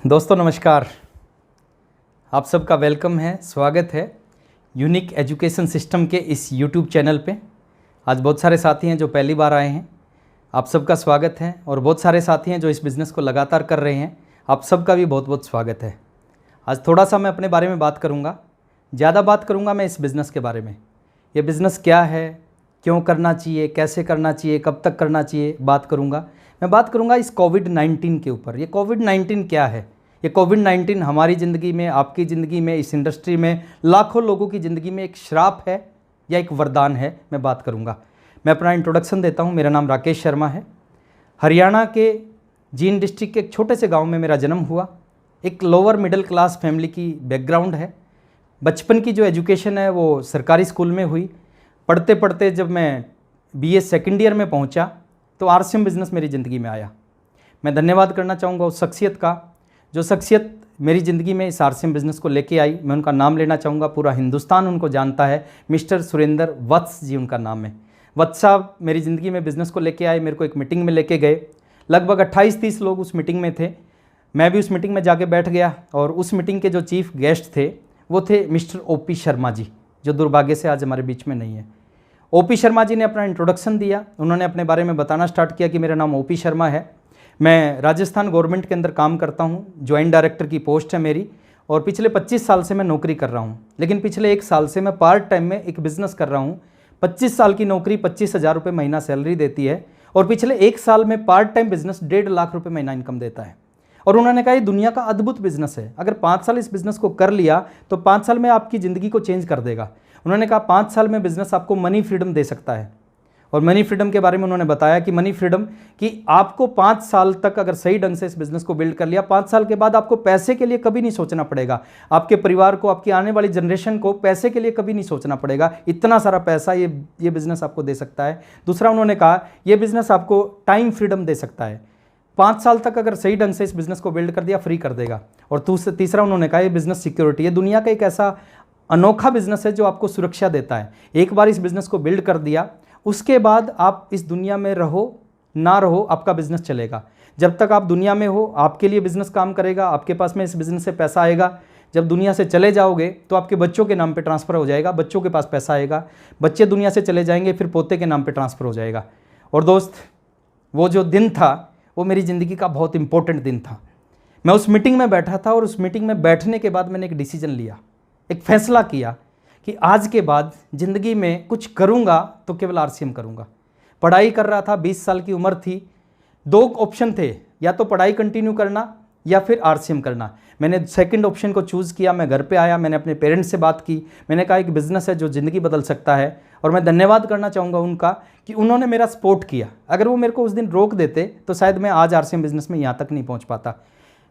दोस्तों नमस्कार। आप सबका वेलकम है, स्वागत है यूनिक एजुकेशन सिस्टम के इस यूट्यूब चैनल पे। आज बहुत सारे साथी हैं जो पहली बार आए हैं, आप सबका स्वागत है। और बहुत सारे साथी हैं जो इस बिज़नेस को लगातार कर रहे हैं, आप सबका भी बहुत बहुत स्वागत है। आज थोड़ा सा मैं अपने बारे में बात करूँगा, ज़्यादा बात करूँगा मैं इस बिज़नेस के बारे में। ये बिज़नेस क्या है, क्यों करना चाहिए, कैसे करना चाहिए, कब तक करना चाहिए, बात करूँगा। मैं बात करूँगा इस कोविड-19 के ऊपर। ये कोविड-19 क्या है? ये कोविड-19 हमारी ज़िंदगी में, आपकी ज़िंदगी में, इस इंडस्ट्री में लाखों लोगों की ज़िंदगी में एक श्राप है या एक वरदान है, मैं बात करूँगा। मैं अपना इंट्रोडक्शन देता हूँ। मेरा नाम राकेश शर्मा है। हरियाणा के जींद डिस्ट्रिक्ट के एक छोटे से गाँव में मेरा जन्म हुआ। एक लोअर मिडिल क्लास फैमिली की बैकग्राउंड है। बचपन की जो एजुकेशन है वो सरकारी स्कूल में हुई। पढ़ते पढ़ते जब मैं BA सेकेंड ईयर में पहुंचा तो RCM बिज़नेस मेरी ज़िंदगी में आया। मैं धन्यवाद करना चाहूँगा उस शख्सियत का, जो शख्सियत मेरी ज़िंदगी में इस RCM बिज़नेस को लेके आई। मैं उनका नाम लेना चाहूँगा, पूरा हिंदुस्तान उनको जानता है। मिस्टर सुरेंद्र वत्स जी उनका नाम है। वत्स साहब मेरी ज़िंदगी में बिज़नेस को लेके आए, मेरे को एक मीटिंग में लेके गए। लगभग 28-30 लोग उस मीटिंग में थे। मैं भी उस मीटिंग में जाके बैठ गया और उस मीटिंग के जो चीफ गेस्ट थे वो थे मिस्टर OP शर्मा जी, जो दुर्भाग्य से आज हमारे बीच में नहीं है। OP शर्मा जी ने अपना इंट्रोडक्शन दिया। उन्होंने अपने बारे में बताना स्टार्ट किया कि मेरा नाम OP शर्मा है, मैं राजस्थान गवर्नमेंट के अंदर काम करता हूँ, जॉइंट डायरेक्टर की पोस्ट है मेरी, और पिछले 25 साल से मैं नौकरी कर रहा हूँ। लेकिन पिछले 1 साल से मैं पार्ट टाइम में एक बिज़नेस कर रहा हूँ। 25 साल की नौकरी 25,000 रुपये महीना सैलरी देती है, और पिछले 1 साल में पार्ट टाइम बिज़नेस 1.5 लाख रुपये महीना इनकम देता है। और उन्होंने कहा ये दुनिया का अद्भुत बिज़नेस है, अगर 5 साल इस बिज़नेस को कर लिया तो 5 साल में आपकी ज़िंदगी को चेंज कर देगा। उन्होंने कहा 5 साल में बिज़नेस आपको मनी फ्रीडम दे सकता है। और मनी फ्रीडम के बारे में उन्होंने बताया कि मनी फ्रीडम कि आपको 5 साल तक अगर सही ढंग से इस बिज़नेस को बिल्ड कर लिया, 5 साल के बाद आपको पैसे के लिए कभी नहीं सोचना पड़ेगा। आपके परिवार को, आपकी आने वाली जनरेशन को पैसे के लिए कभी नहीं सोचना पड़ेगा। इतना सारा पैसा ये बिज़नेस आपको दे सकता है। दूसरा उन्होंने कहा ये बिज़नेस आपको टाइम फ्रीडम दे सकता है। 5 साल तक अगर सही ढंग से इस बिज़नेस को बिल्ड कर दिया, फ्री कर देगा। और तीसरा उन्होंने कहा ये बिज़नेस सिक्योरिटी, ये दुनिया का एक ऐसा अनोखा बिज़नेस है जो आपको सुरक्षा देता है। एक बार इस बिज़नेस को बिल्ड कर दिया, उसके बाद आप इस दुनिया में रहो ना रहो, आपका बिज़नेस चलेगा। जब तक आप दुनिया में हो आपके लिए बिज़नेस काम करेगा, आपके पास में इस बिज़नेस से पैसा आएगा। जब दुनिया से चले जाओगे तो आपके बच्चों के नाम पे ट्रांसफ़र हो जाएगा, बच्चों के पास पैसा आएगा। बच्चे दुनिया से चले जाएंगे, फिर पोते के नाम पे ट्रांसफ़र हो जाएगा। और दोस्त, वो जो दिन था वो मेरी ज़िंदगी का बहुत इंपॉर्टेंट दिन था। मैं उस मीटिंग में बैठा था और उस मीटिंग में बैठने के बाद मैंने एक डिसीजन लिया, एक फैसला किया कि आज के बाद ज़िंदगी में कुछ करूँगा तो केवल RCM करूँगा। पढ़ाई कर रहा था, 20 साल की उम्र थी। 2 ऑप्शन थे, या तो पढ़ाई कंटिन्यू करना या फिर RCM करना। मैंने सेकंड ऑप्शन को चूज़ किया। मैं घर पे आया, मैंने अपने पेरेंट्स से बात की। मैंने कहा एक बिज़नेस है जो ज़िंदगी बदल सकता है, और मैं धन्यवाद करना चाहूँगा उनका कि उन्होंने मेरा सपोर्ट किया। अगर वो मेरे को उस दिन रोक देते तो शायद मैं आज RCM बिज़नेस में यहाँ तक नहीं पहुँच पाता।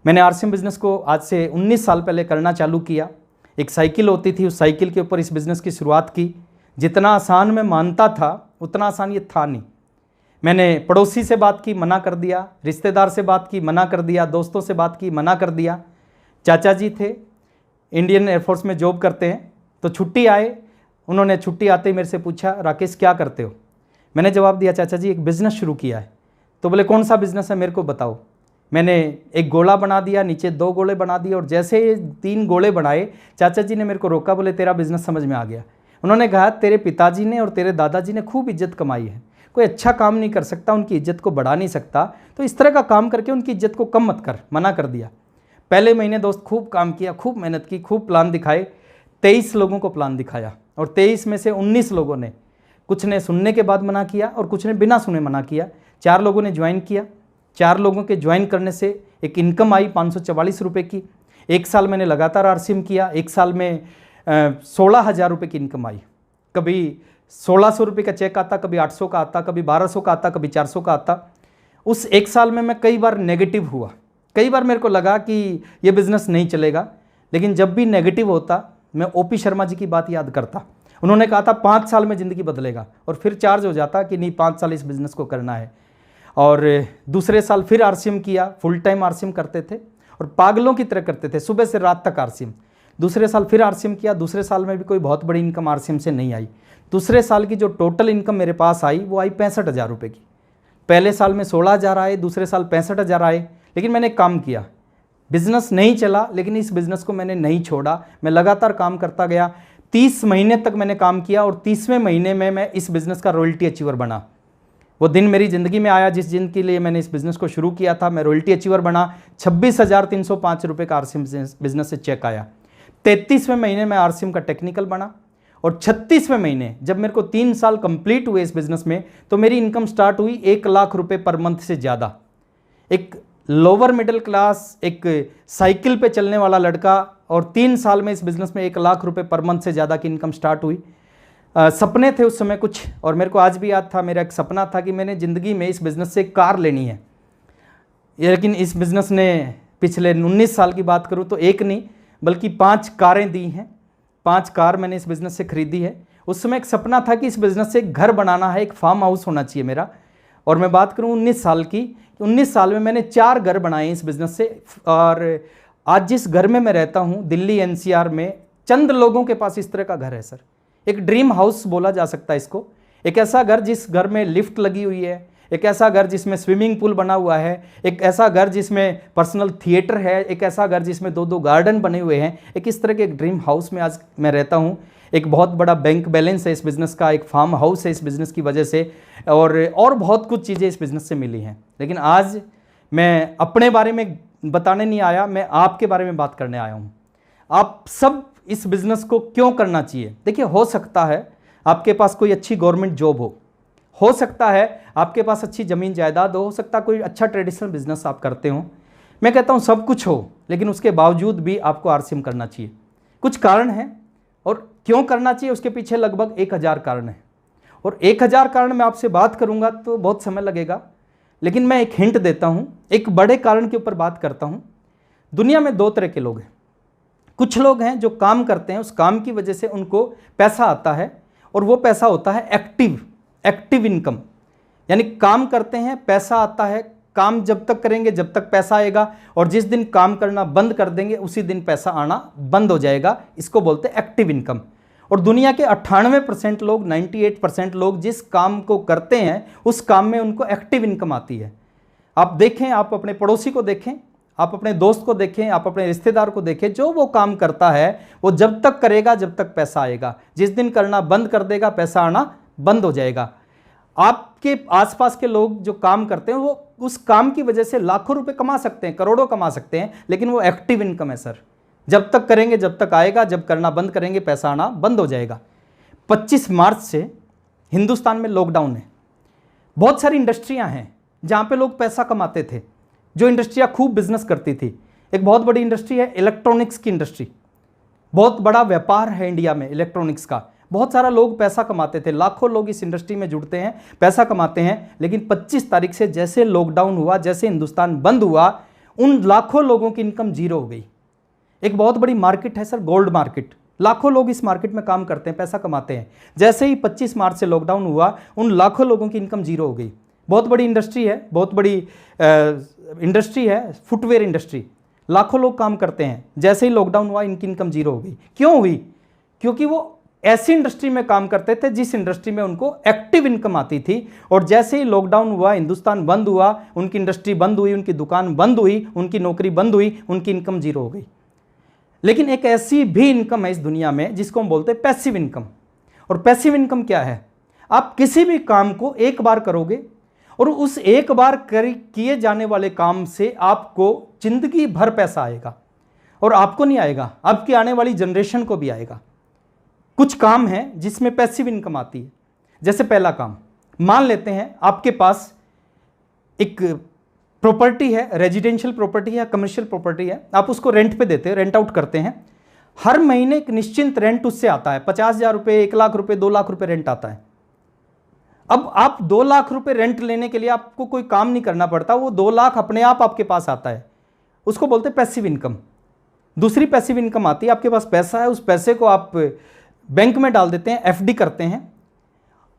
मैंने RCM बिज़नेस को आज से 19 साल पहले करना चालू किया। एक साइकिल होती थी, उस साइकिल के ऊपर इस बिज़नेस की शुरुआत की। जितना आसान मैं मानता था उतना आसान ये था नहीं। मैंने पड़ोसी से बात की, मना कर दिया। रिश्तेदार से बात की, मना कर दिया। दोस्तों से बात की, मना कर दिया। चाचा जी थे, इंडियन एयरफोर्स में जॉब करते हैं, तो छुट्टी आए। उन्होंने छुट्टी आते ही मेरे से पूछा, राकेश क्या करते हो? मैंने जवाब दिया, चाचा जी एक बिज़नेस शुरू किया है। तो बोले कौन सा बिज़नेस है, मेरे को बताओ। मैंने एक गोला बना दिया, नीचे 2 गोले बना दिए, और जैसे ये 3 गोले बनाए चाचा जी ने मेरे को रोका। बोले तेरा बिज़नेस समझ में आ गया। उन्होंने कहा तेरे पिताजी ने और तेरे दादाजी ने खूब इज्जत कमाई है, कोई अच्छा काम नहीं कर सकता, उनकी इज्जत को बढ़ा नहीं सकता, तो इस तरह का काम करके उनकी इज्जत को कम मत कर। मना कर दिया। पहले महीने दोस्त खूब काम किया, खूब मेहनत की, खूब प्लान दिखाए। 23 लोगों को प्लान दिखाया, और 23 में से 19 लोगों ने, कुछ ने सुनने के बाद मना किया और कुछ ने बिना सुने मना किया। 4 लोगों ने ज्वाइन किया। 4 लोगों के ज्वाइन करने से एक इनकम आई 544 रुपये की। 1 साल मैंने लगातार RCM किया। 1 साल में 16,000 रुपये की इनकम आई। कभी 1,600 रुपये का चेक आता, कभी 800 का आता, कभी 1,200 का आता, कभी 400 का आता। उस 1 साल में मैं कई बार नेगेटिव हुआ, कई बार मेरे को लगा कि ये बिज़नेस नहीं चलेगा। लेकिन जब भी नेगेटिव होता मैं OP शर्मा जी की बात याद करता। उन्होंने कहा था 5 साल में ज़िंदगी बदलेगा, और फिर चार्ज हो जाता कि नहीं 5 साल इस बिज़नेस को करना है। और दूसरे साल फिर RCM किया। फुल टाइम RCM करते थे और पागलों की तरह करते थे, सुबह से रात तक RCM। दूसरे साल फिर RCM किया। दूसरे साल में भी कोई बहुत बड़ी इनकम RCM से नहीं आई। दूसरे साल की जो टोटल इनकम मेरे पास आई वो आई 65,000 रुपये की। पहले साल में 16,000 आए, दूसरे साल 65,000 आए। लेकिन मैंने काम किया, बिजनेस नहीं चला, लेकिन इस बिजनेस को मैंने नहीं छोड़ा, मैं लगातार काम करता गया। 30 महीने तक मैंने काम किया और 30वें महीने में मैं इस बिज़नेस का रॉयल्टी अचीवर बना। वो दिन मेरी ज़िंदगी में आया जिस दिन के लिए मैंने इस बिज़नेस को शुरू किया था। मैं रॉयल्टी अचीवर बना। 26,305 रुपये का आरसीएम बिज़नेस से चेक आया। 33वें महीने में आरसीएम का टेक्निकल बना और 36वें महीने जब मेरे को 3 साल कंप्लीट हुए इस बिज़नेस में, तो मेरी इनकम स्टार्ट हुई 1 लाख रुपये पर मंथ से ज़्यादा। एक लोअर मिडिल क्लास, एक साइकिल पे चलने वाला लड़का, और 3 साल में इस बिज़नेस में 1 लाख रुपये पर मंथ से ज़्यादा की इनकम स्टार्ट हुई। सपने थे उस समय कुछ, और मेरे को आज भी याद था, मेरा एक सपना था कि मैंने ज़िंदगी में इस बिज़नेस से एक कार लेनी है। लेकिन इस बिज़नेस ने पिछले 19 साल की बात करूँ तो एक नहीं बल्कि 5 कारें दी हैं। 5 कार मैंने इस बिज़नेस से खरीदी है। उस समय एक सपना था कि इस बिज़नेस से एक घर बनाना है, एक फार्म हाउस होना चाहिए मेरा। और मैं बात करूँ 19 साल की, 19 साल में मैंने 4 घर बनाए इस बिज़नेस से। और आज जिस घर में मैं रहता हूँ दिल्ली एनसीआर में, चंद लोगों के पास इस तरह का घर है सर। एक ड्रीम हाउस बोला जा सकता है इसको। एक ऐसा घर जिस घर में लिफ्ट लगी हुई है, एक ऐसा घर जिसमें स्विमिंग पूल बना हुआ है, एक ऐसा घर जिसमें पर्सनल थिएटर है, एक ऐसा घर जिसमें 2-2 गार्डन बने हुए हैं। एक इस तरह के एक ड्रीम हाउस में आज मैं रहता हूँ। एक बहुत बड़ा बैंक बैलेंस है इस बिज़नेस का, एक फार्म हाउस है इस बिज़नेस की वजह से, और बहुत कुछ चीज़ें इस बिज़नेस से मिली हैं। लेकिन आज मैं अपने बारे में बताने नहीं आया, मैं आपके बारे में बात करने आया हूँ। आप सब इस बिज़नेस को क्यों करना चाहिए? देखिए, हो सकता है आपके पास कोई अच्छी गवर्नमेंट जॉब हो सकता है आपके पास अच्छी ज़मीन जायदाद हो सकता है कोई अच्छा ट्रेडिशनल बिजनेस आप करते हो। मैं कहता हूँ सब कुछ हो, लेकिन उसके बावजूद भी आपको आरसीएम करना चाहिए। कुछ कारण हैं, और क्यों करना चाहिए उसके पीछे लगभग 1000 कारण हैं। और 1000 कारण मैं आपसे बात करूँगा तो बहुत समय लगेगा, लेकिन मैं एक हिंट देता हूँ, एक बड़े कारण के ऊपर बात करता हूँ। दुनिया में 2 तरह के लोग हैं। कुछ लोग हैं जो काम करते हैं, उस काम की वजह से उनको पैसा आता है, और वो पैसा होता है एक्टिव इनकम। यानी काम करते हैं, पैसा आता है, काम जब तक करेंगे जब तक पैसा आएगा, और जिस दिन काम करना बंद कर देंगे उसी दिन पैसा आना बंद हो जाएगा। इसको बोलते हैं एक्टिव इनकम। और दुनिया के 98% लोग, 98% लोग जिस काम को करते हैं उस काम में उनको एक्टिव इनकम आती है। आप देखें, आप अपने पड़ोसी को देखें, आप अपने दोस्त को देखें, आप अपने रिश्तेदार को देखें, जो वो काम करता है वो जब तक करेगा जब तक पैसा आएगा। जिस दिन करना बंद कर देगा पैसा आना बंद हो जाएगा। आपके आसपास के लोग जो काम करते हैं वो उस काम की वजह से लाखों रुपए कमा सकते हैं, करोड़ों कमा सकते हैं, लेकिन वो एक्टिव इनकम है सर। जब तक करेंगे जब तक आएगा, जब करना बंद करेंगे पैसा आना बंद हो जाएगा। 25 मार्च से हिंदुस्तान में लॉकडाउन है। बहुत सारी इंडस्ट्रियां हैं जहां पे लोग पैसा कमाते थे, जो इंडस्ट्रियां खूब बिजनेस करती थी। एक बहुत बड़ी इंडस्ट्री है इलेक्ट्रॉनिक्स की इंडस्ट्री। बहुत बड़ा व्यापार है इंडिया में इलेक्ट्रॉनिक्स का। बहुत सारा लोग पैसा कमाते थे, लाखों लोग इस इंडस्ट्री में जुड़ते हैं, पैसा कमाते हैं। लेकिन 25 तारीख से जैसे लॉकडाउन हुआ, जैसे हिंदुस्तान बंद हुआ, उन लाखों लोगों की इनकम जीरो हो गई। एक बहुत बड़ी मार्केट है सर, गोल्ड मार्केट। लाखों लोग इस मार्केट में काम करते हैं, पैसा कमाते हैं। जैसे ही 25 मार्च से लॉकडाउन हुआ, उन लाखों लोगों की इनकम जीरो हो गई। बहुत बड़ी इंडस्ट्री है, बहुत बड़ी इंडस्ट्री है फुटवेयर इंडस्ट्री। लाखों लोग काम करते हैं, जैसे ही लॉकडाउन हुआ इनकी इनकम जीरो हो गई। क्यों हुई? क्योंकि वो ऐसी इंडस्ट्री में काम करते थे जिस इंडस्ट्री में उनको एक्टिव इनकम आती थी। और जैसे ही लॉकडाउन हुआ, हिंदुस्तान बंद हुआ, उनकी इंडस्ट्री बंद हुई, उनकी दुकान बंद हुई, उनकी नौकरी बंद हुई, उनकी इनकम जीरो हो गई। लेकिन एक ऐसी भी इनकम है इस दुनिया में जिसको हम बोलते हैं पैसिव इनकम। और पैसिव इनकम क्या है? आप किसी भी काम को एक बार करोगे और उस एक बार किए जाने वाले काम से आपको जिंदगी भर पैसा आएगा। और आपको नहीं आएगा, आपकी आने वाली जनरेशन को भी आएगा। कुछ काम है जिसमें पैसिव इनकम आती है। जैसे पहला काम, मान लेते हैं आपके पास एक प्रॉपर्टी है, रेजिडेंशियल प्रॉपर्टी है, कमर्शियल प्रॉपर्टी है, आप उसको रेंट पे देते हैं, रेंट आउट करते हैं। हर महीने एक निश्चित रेंट उससे आता है, 50,000 रुपये, 1 लाख रुपये, 2 लाख रुपये रेंट आता है। अब आप 2 लाख रुपये रेंट लेने के लिए आपको कोई काम नहीं करना पड़ता, वो 2 लाख अपने आप आपके पास आता है। उसको बोलते हैं पैसिव इनकम। दूसरी पैसिव इनकम आती है, आपके पास पैसा है, उस पैसे को आप बैंक में डाल देते हैं, एफडी करते हैं।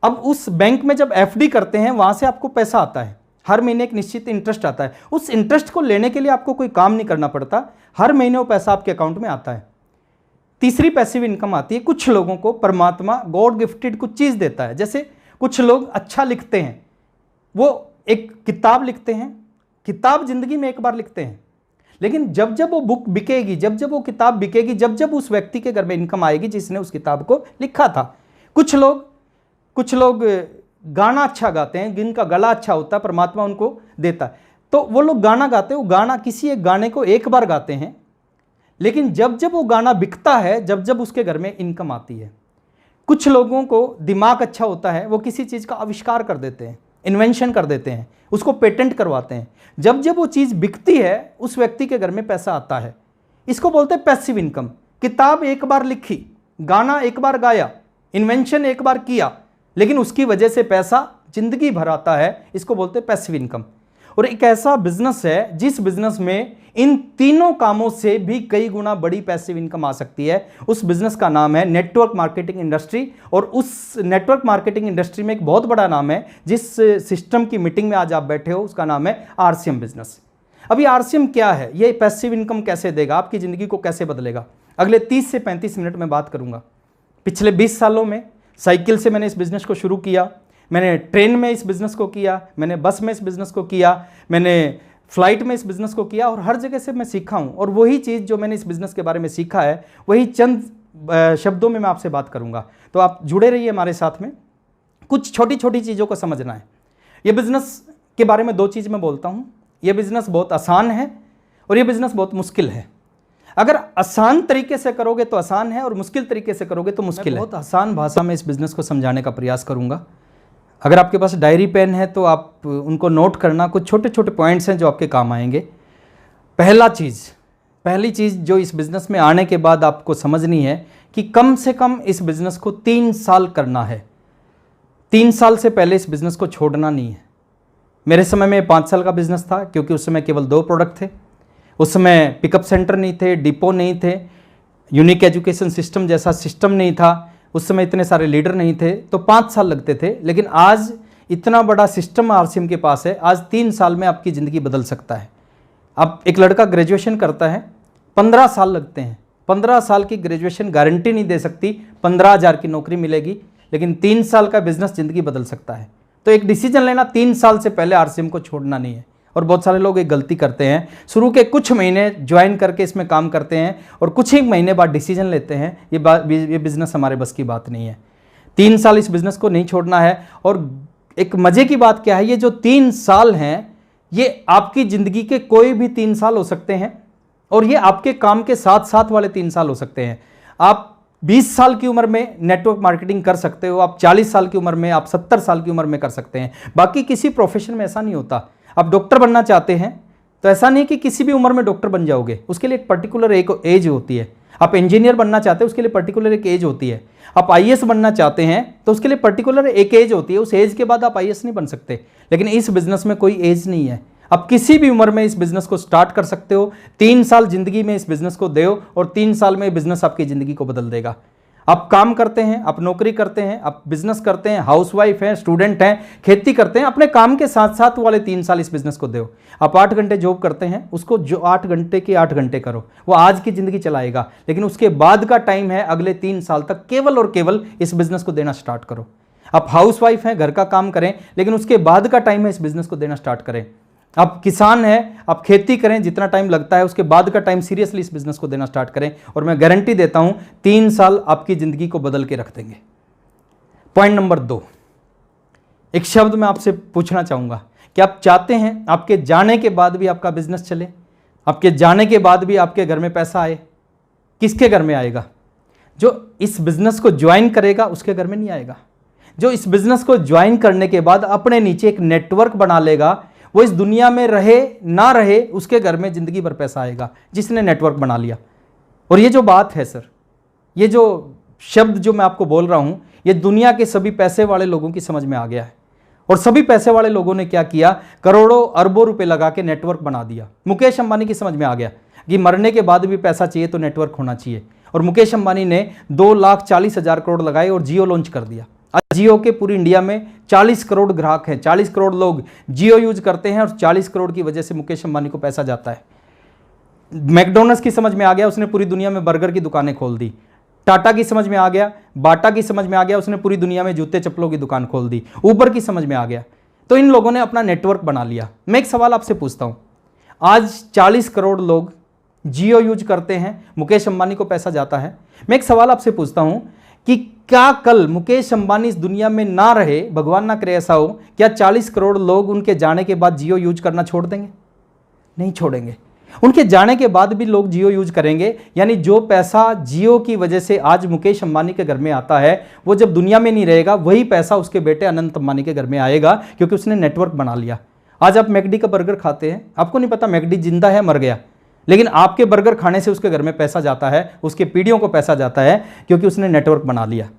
अब उस बैंक में जब एफडी करते हैं वहां से आपको पैसा आता है, हर महीने एक निश्चित इंटरेस्ट आता है। उस इंटरेस्ट को लेने के लिए आपको कोई काम नहीं करना पड़ता, हर महीने वो पैसा आपके अकाउंट में आता है। तीसरी पैसिव इनकम आती है, कुछ लोगों को परमात्मा गॉड गिफ्टेड कुछ चीज़ देता है। जैसे कुछ लोग अच्छा लिखते हैं, वो एक किताब लिखते हैं, किताब जिंदगी में एक बार लिखते हैं, लेकिन जब जब वो बुक बिकेगी, जब जब वो किताब बिकेगी, जब जब उस व्यक्ति के घर में इनकम आएगी जिसने उस किताब को लिखा था। कुछ लोग गाना अच्छा गाते हैं, जिनका गला अच्छा होता है, परमात्मा उनको देता है, तो वो लोग गाना गाते हैं, वो गाना किसी एक गाने को एक बार गाते हैं, लेकिन जब जब वो गाना बिकता है, जब जब उसके घर में इनकम आती है। कुछ लोगों को दिमाग अच्छा होता है, वो किसी चीज़ का आविष्कार कर देते हैं, इन्वेंशन कर देते हैं, उसको पेटेंट करवाते हैं। जब जब वो चीज़ बिकती है, उस व्यक्ति के घर में पैसा आता है। इसको बोलते हैं पैसिव इनकम। किताब एक बार लिखी, गाना एक बार गाया, इन्वेंशन एक बार किया, लेकिन उसकी वजह से पैसा जिंदगी भर आता है, इसको बोलते हैं पैसिव इनकम। और एक ऐसा बिजनेस है जिस बिजनेस में इन तीनों कामों से भी कई गुना बड़ी पैसिव इनकम आ सकती है। उस बिजनेस का नाम है नेटवर्क मार्केटिंग इंडस्ट्री। और उस नेटवर्क मार्केटिंग इंडस्ट्री में एक बहुत बड़ा नाम है, जिस सिस्टम की मीटिंग में आज आप बैठे हो, उसका नाम है आरसीएम बिजनेस। अभी आरसीएम क्या है, ये पैसिव इनकम कैसे देगा, आपकी ज़िंदगी को कैसे बदलेगा, अगले 30 से 35 मिनट में बात करूंगा। पिछले 20 सालों में साइकिल से मैंने इस बिज़नेस को शुरू किया, मैंने ट्रेन में इस बिज़नेस को किया, मैंने बस में इस बिज़नेस को किया, मैंने फ्लाइट में इस बिज़नेस को किया, और हर जगह से मैं सीखा हूँ। और वही चीज़ जो मैंने इस बिज़नेस के बारे में सीखा है, वही चंद शब्दों में मैं आपसे बात करूँगा। तो आप जुड़े रहिए हमारे साथ में। कुछ छोटी छोटी चीज़ों को समझना है। ये बिज़नेस के बारे में 2 चीज़ मैं बोलता हूँ। ये बिज़नेस बहुत आसान है और ये बिज़नेस बहुत मुश्किल है। अगर आसान तरीके से करोगे तो आसान है, और मुश्किल तरीके से करोगे तो मुश्किल है। बहुत आसान भाषा में इस बिज़नेस को समझाने का प्रयास करूँगा। अगर आपके पास डायरी पेन है तो आप उनको नोट करना, कुछ छोटे छोटे पॉइंट्स हैं जो आपके काम आएंगे। पहली चीज़ जो इस बिज़नेस में आने के बाद आपको समझनी है कि कम से कम इस बिज़नेस को 3 साल करना है। 3 साल से पहले इस बिज़नेस को छोड़ना नहीं है। मेरे समय में 5 साल का बिज़नेस था, क्योंकि उस समय केवल 2 प्रोडक्ट थे। उस समय पिकअप सेंटर नहीं थे, डिपो नहीं थे, यूनिक एजुकेशन सिस्टम जैसा सिस्टम नहीं था, उस समय इतने सारे लीडर नहीं थे, तो 5 साल लगते थे। लेकिन आज इतना बड़ा सिस्टम आरसीएम के पास है, आज 3 साल में आपकी ज़िंदगी बदल सकता है। अब एक लड़का ग्रेजुएशन करता है, 15 साल लगते हैं। 15 साल की ग्रेजुएशन गारंटी नहीं दे सकती 15,000 की नौकरी मिलेगी, लेकिन 3 साल का बिजनेस ज़िंदगी बदल सकता है। तो एक डिसीजन लेना, 3 साल से पहले आरसीएम को छोड़ना नहीं है। और बहुत सारे लोग एक गलती करते हैं, शुरू के कुछ महीने ज्वाइन करके इसमें काम करते हैं और कुछ ही महीने बाद डिसीजन लेते हैं। ये बिज़नेस हमारे बस की बात नहीं है। 3 साल इस बिज़नेस को नहीं छोड़ना है। और एक मज़े की बात क्या है, ये जो 3 साल हैं, ये आपकी ज़िंदगी के कोई भी 3 साल हो सकते हैं, और ये आपके काम के साथ साथ वाले 3 साल हो सकते हैं। आप 20 साल की उम्र में नेटवर्क मार्केटिंग कर सकते हो, आप 40 साल की उम्र में, आप 70 साल की उम्र में कर सकते हैं। बाकी किसी प्रोफेशन में ऐसा नहीं होता। आप डॉक्टर बनना चाहते हैं तो ऐसा नहीं कि किसी भी उम्र में डॉक्टर बन जाओगे, उसके लिए एक पर्टिकुलर एक एज होती है। आप इंजीनियर बनना चाहते हैं, उसके लिए पर्टिकुलर एक एज होती है। आप आईएएस बनना चाहते हैं तो उसके लिए पर्टिकुलर एक एज होती है, उस एज के बाद आप आईएएस नहीं बन सकते। लेकिन इस बिज़नेस में कोई एज नहीं है, आप किसी भी उम्र में इस बिज़नेस को स्टार्ट कर सकते हो। 3 साल ज़िंदगी में इस बिज़नेस को दो और 3 साल में बिज़नेस आपकी ज़िंदगी को बदल देगा। आप काम करते हैं, आप नौकरी करते हैं, आप बिजनेस करते हैं, हाउसवाइफ हैं, स्टूडेंट हैं, खेती करते हैं, अपने काम के साथ साथ वाले 3 साल इस बिजनेस को दो। आप 8 घंटे जॉब करते हैं, उसको जो 8 घंटे के 8 घंटे करो, वो आज की ज़िंदगी चलाएगा। लेकिन उसके बाद का टाइम है अगले 3 साल तक, केवल और केवल इस बिज़नेस को देना स्टार्ट करो। आप हाउसवाइफ हैं, घर का काम करें, लेकिन उसके बाद का टाइम है इस बिज़नेस को देना स्टार्ट करें। आप किसान हैं, आप खेती करें, जितना टाइम लगता है उसके बाद का टाइम सीरियसली इस बिज़नेस को देना स्टार्ट करें, और मैं गारंटी देता हूं 3 साल आपकी ज़िंदगी को बदल के रख देंगे। पॉइंट नंबर 2, एक शब्द मैं आपसे पूछना चाहूँगा कि आप चाहते हैं आपके जाने के बाद भी आपका बिज़नेस चले, आपके जाने के बाद भी आपके घर में पैसा आए? किसके घर में आएगा? जो इस बिज़नेस को ज्वाइन करेगा उसके घर में नहीं आएगा। जो इस बिज़नेस को ज्वाइन करने के बाद अपने नीचे एक नेटवर्क बना लेगा, वो इस दुनिया में रहे ना रहे, उसके घर में ज़िंदगी भर पैसा आएगा, जिसने नेटवर्क बना लिया। और ये जो बात है सर, ये जो शब्द जो मैं आपको बोल रहा हूँ, ये दुनिया के सभी पैसे वाले लोगों की समझ में आ गया है। और सभी पैसे वाले लोगों ने क्या किया, करोड़ों अरबों रुपए लगा के नेटवर्क बना दिया। मुकेश अंबानी की समझ में आ गया कि मरने के बाद भी पैसा चाहिए तो नेटवर्क होना चाहिए, और मुकेश अंबानी ने 2,40,000 करोड़ लगाए और जियो लॉन्च कर दिया। आज जियो के पूरी इंडिया में 40 करोड़ ग्राहक हैं, 40 करोड़ लोग जियो यूज करते हैं, और 40 करोड़ की वजह से मुकेश अंबानी को पैसा जाता है। मैकडोनल्ड्स की समझ में आ गया, उसने पूरी दुनिया में बर्गर की दुकानें खोल दी। टाटा की समझ में आ गया, बाटा की समझ में आ गया, उसने पूरी दुनिया में जूते चप्पलों की दुकान खोल दी। ऊबर की समझ में आ गया, तो इन लोगों ने अपना नेटवर्क बना लिया। मैं एक सवाल आपसे पूछता हूं, आज 40 करोड़ लोग जियो यूज करते हैं, मुकेश अंबानी को पैसा जाता है। मैं एक सवाल आपसे पूछता हूं कि क्या कल मुकेश अंबानी इस दुनिया में ना रहे, भगवान ना करे ऐसा हो, क्या 40 करोड़ लोग उनके जाने के बाद जियो यूज करना छोड़ देंगे? नहीं छोड़ेंगे। उनके जाने के बाद भी लोग जियो यूज करेंगे। यानी जो पैसा जियो की वजह से आज मुकेश अंबानी के घर में आता है, वो जब दुनिया में नहीं रहेगा, वही पैसा उसके बेटे अनंत अंबानी के घर में आएगा, क्योंकि उसने नेटवर्क बना लिया। आज आप मैकडी का बर्गर खाते हैं, आपको नहीं पता मैकडी जिंदा है मर गया, लेकिन आपके बर्गर खाने से उसके घर में पैसा जाता है, उसके पीढ़ियों को पैसा जाता है, क्योंकि उसने नेटवर्क बना लिया।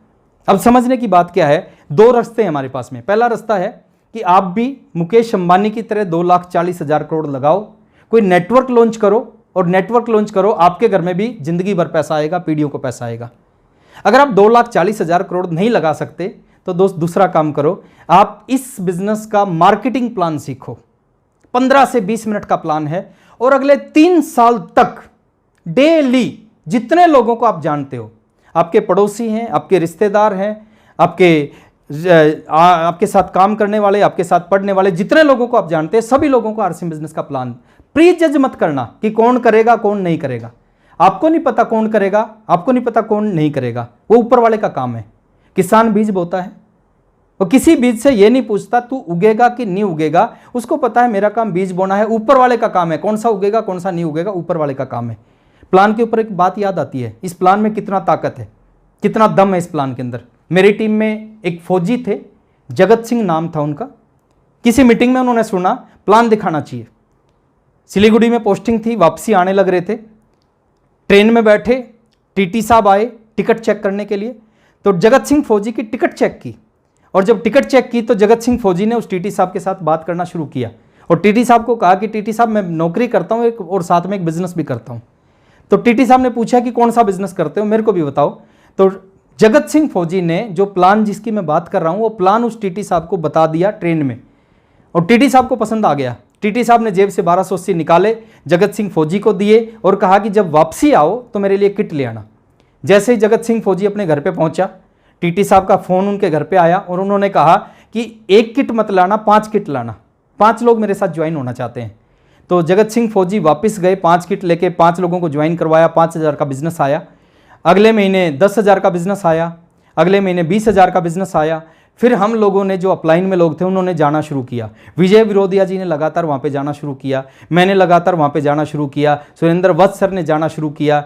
अब समझने की बात क्या है, दो रास्ते हैं हमारे पास में। पहला रास्ता है कि आप भी मुकेश अंबानी की तरह 2,40,000 करोड़ लगाओ, कोई नेटवर्क लॉन्च करो, और नेटवर्क लॉन्च करो, आपके घर में भी जिंदगी भर पैसा आएगा, पीढ़ियों को पैसा आएगा। अगर आप 2,40,000 करोड़ नहीं लगा सकते तो दोस्त दूसरा काम करो, आप इस बिजनेस का मार्केटिंग प्लान सीखो। 15 से 20 मिनट का प्लान है, और अगले 3 साल तक डेली जितने लोगों को आप जानते हो, आपके पड़ोसी हैं, आपके रिश्तेदार हैं, आपके साथ काम करने वाले, आपके साथ पढ़ने वाले, जितने लोगों को आप जानते हैं, सभी लोगों को आरसीएम बिजनेस का प्लान। प्री जज मत करना कि कौन करेगा कौन नहीं करेगा। आपको नहीं पता कौन करेगा, आपको नहीं पता कौन नहीं करेगा, वो ऊपर वाले का काम है। किसान बीज बोता है, वो किसी बीज से ये नहीं पूछता तू उगेगा कि नहीं उगेगा, उसको पता है मेरा काम बीज बोना है, ऊपर वाले का काम है। कौन सा उगेगा कौन सा नहीं उगेगा, ऊपर वाले का काम है। प्लान के ऊपर एक बात याद आती है, इस प्लान में कितना ताकत है, कितना दम है इस प्लान के अंदर। मेरी टीम में एक फौजी थे, जगत सिंह नाम था उनका। किसी मीटिंग में उन्होंने सुना प्लान दिखाना चाहिए। सिलीगुड़ी में पोस्टिंग थी, वापसी आने लग रहे थे, ट्रेन में बैठे, टीटी साहब आए टिकट चेक करने के लिए, तो जगत सिंह फौजी की टिकट चेक की, और जब टिकट चेक की तो जगत सिंह फौजी ने उस टीटी साहब के साथ बात करना शुरू किया, और टीटी साहब को कहा कि टीटी साहब मैं नौकरी करता हूँ एक, और साथ में एक बिजनेस भी करता हूँ। तो टीटी साहब ने पूछा कि कौन सा बिजनेस करते हो, मेरे को भी बताओ। तो जगत सिंह फौजी ने जो प्लान जिसकी मैं बात कर रहा हूँ, वो प्लान उस टीटी साहब को बता दिया ट्रेन में, और टीटी साहब को पसंद आ गया। टीटी साहब ने जेब से 1280 निकाले, जगत सिंह फौजी को दिए, और कहा कि जब वापसी आओ तो मेरे लिए किट ले आना। जैसे ही जगत सिंह फौजी अपने घर पे पहुंचा, टीटी साहब का फ़ोन उनके घर पे आया, और उन्होंने कहा कि 1 किट मत लाना, 5 किट लाना, 5 लोग मेरे साथ ज्वाइन होना चाहते हैं। तो जगत सिंह फौजी वापस गए, 5 किट लेके 5 लोगों को ज्वाइन करवाया, 5,000 का बिजनेस आया। अगले महीने 10,000 का बिजनेस आया, अगले महीने 20,000 का बिजनेस आया। फिर हम लोगों ने, जो अपलाइन में लोग थे, उन्होंने जाना शुरू किया। विजय विरोधिया जी ने लगातार वहाँ पे जाना शुरू किया, मैंने लगातार वहाँ पे जाना शुरू किया, सुरेंद्र वत्स सर ने जाना शुरू किया,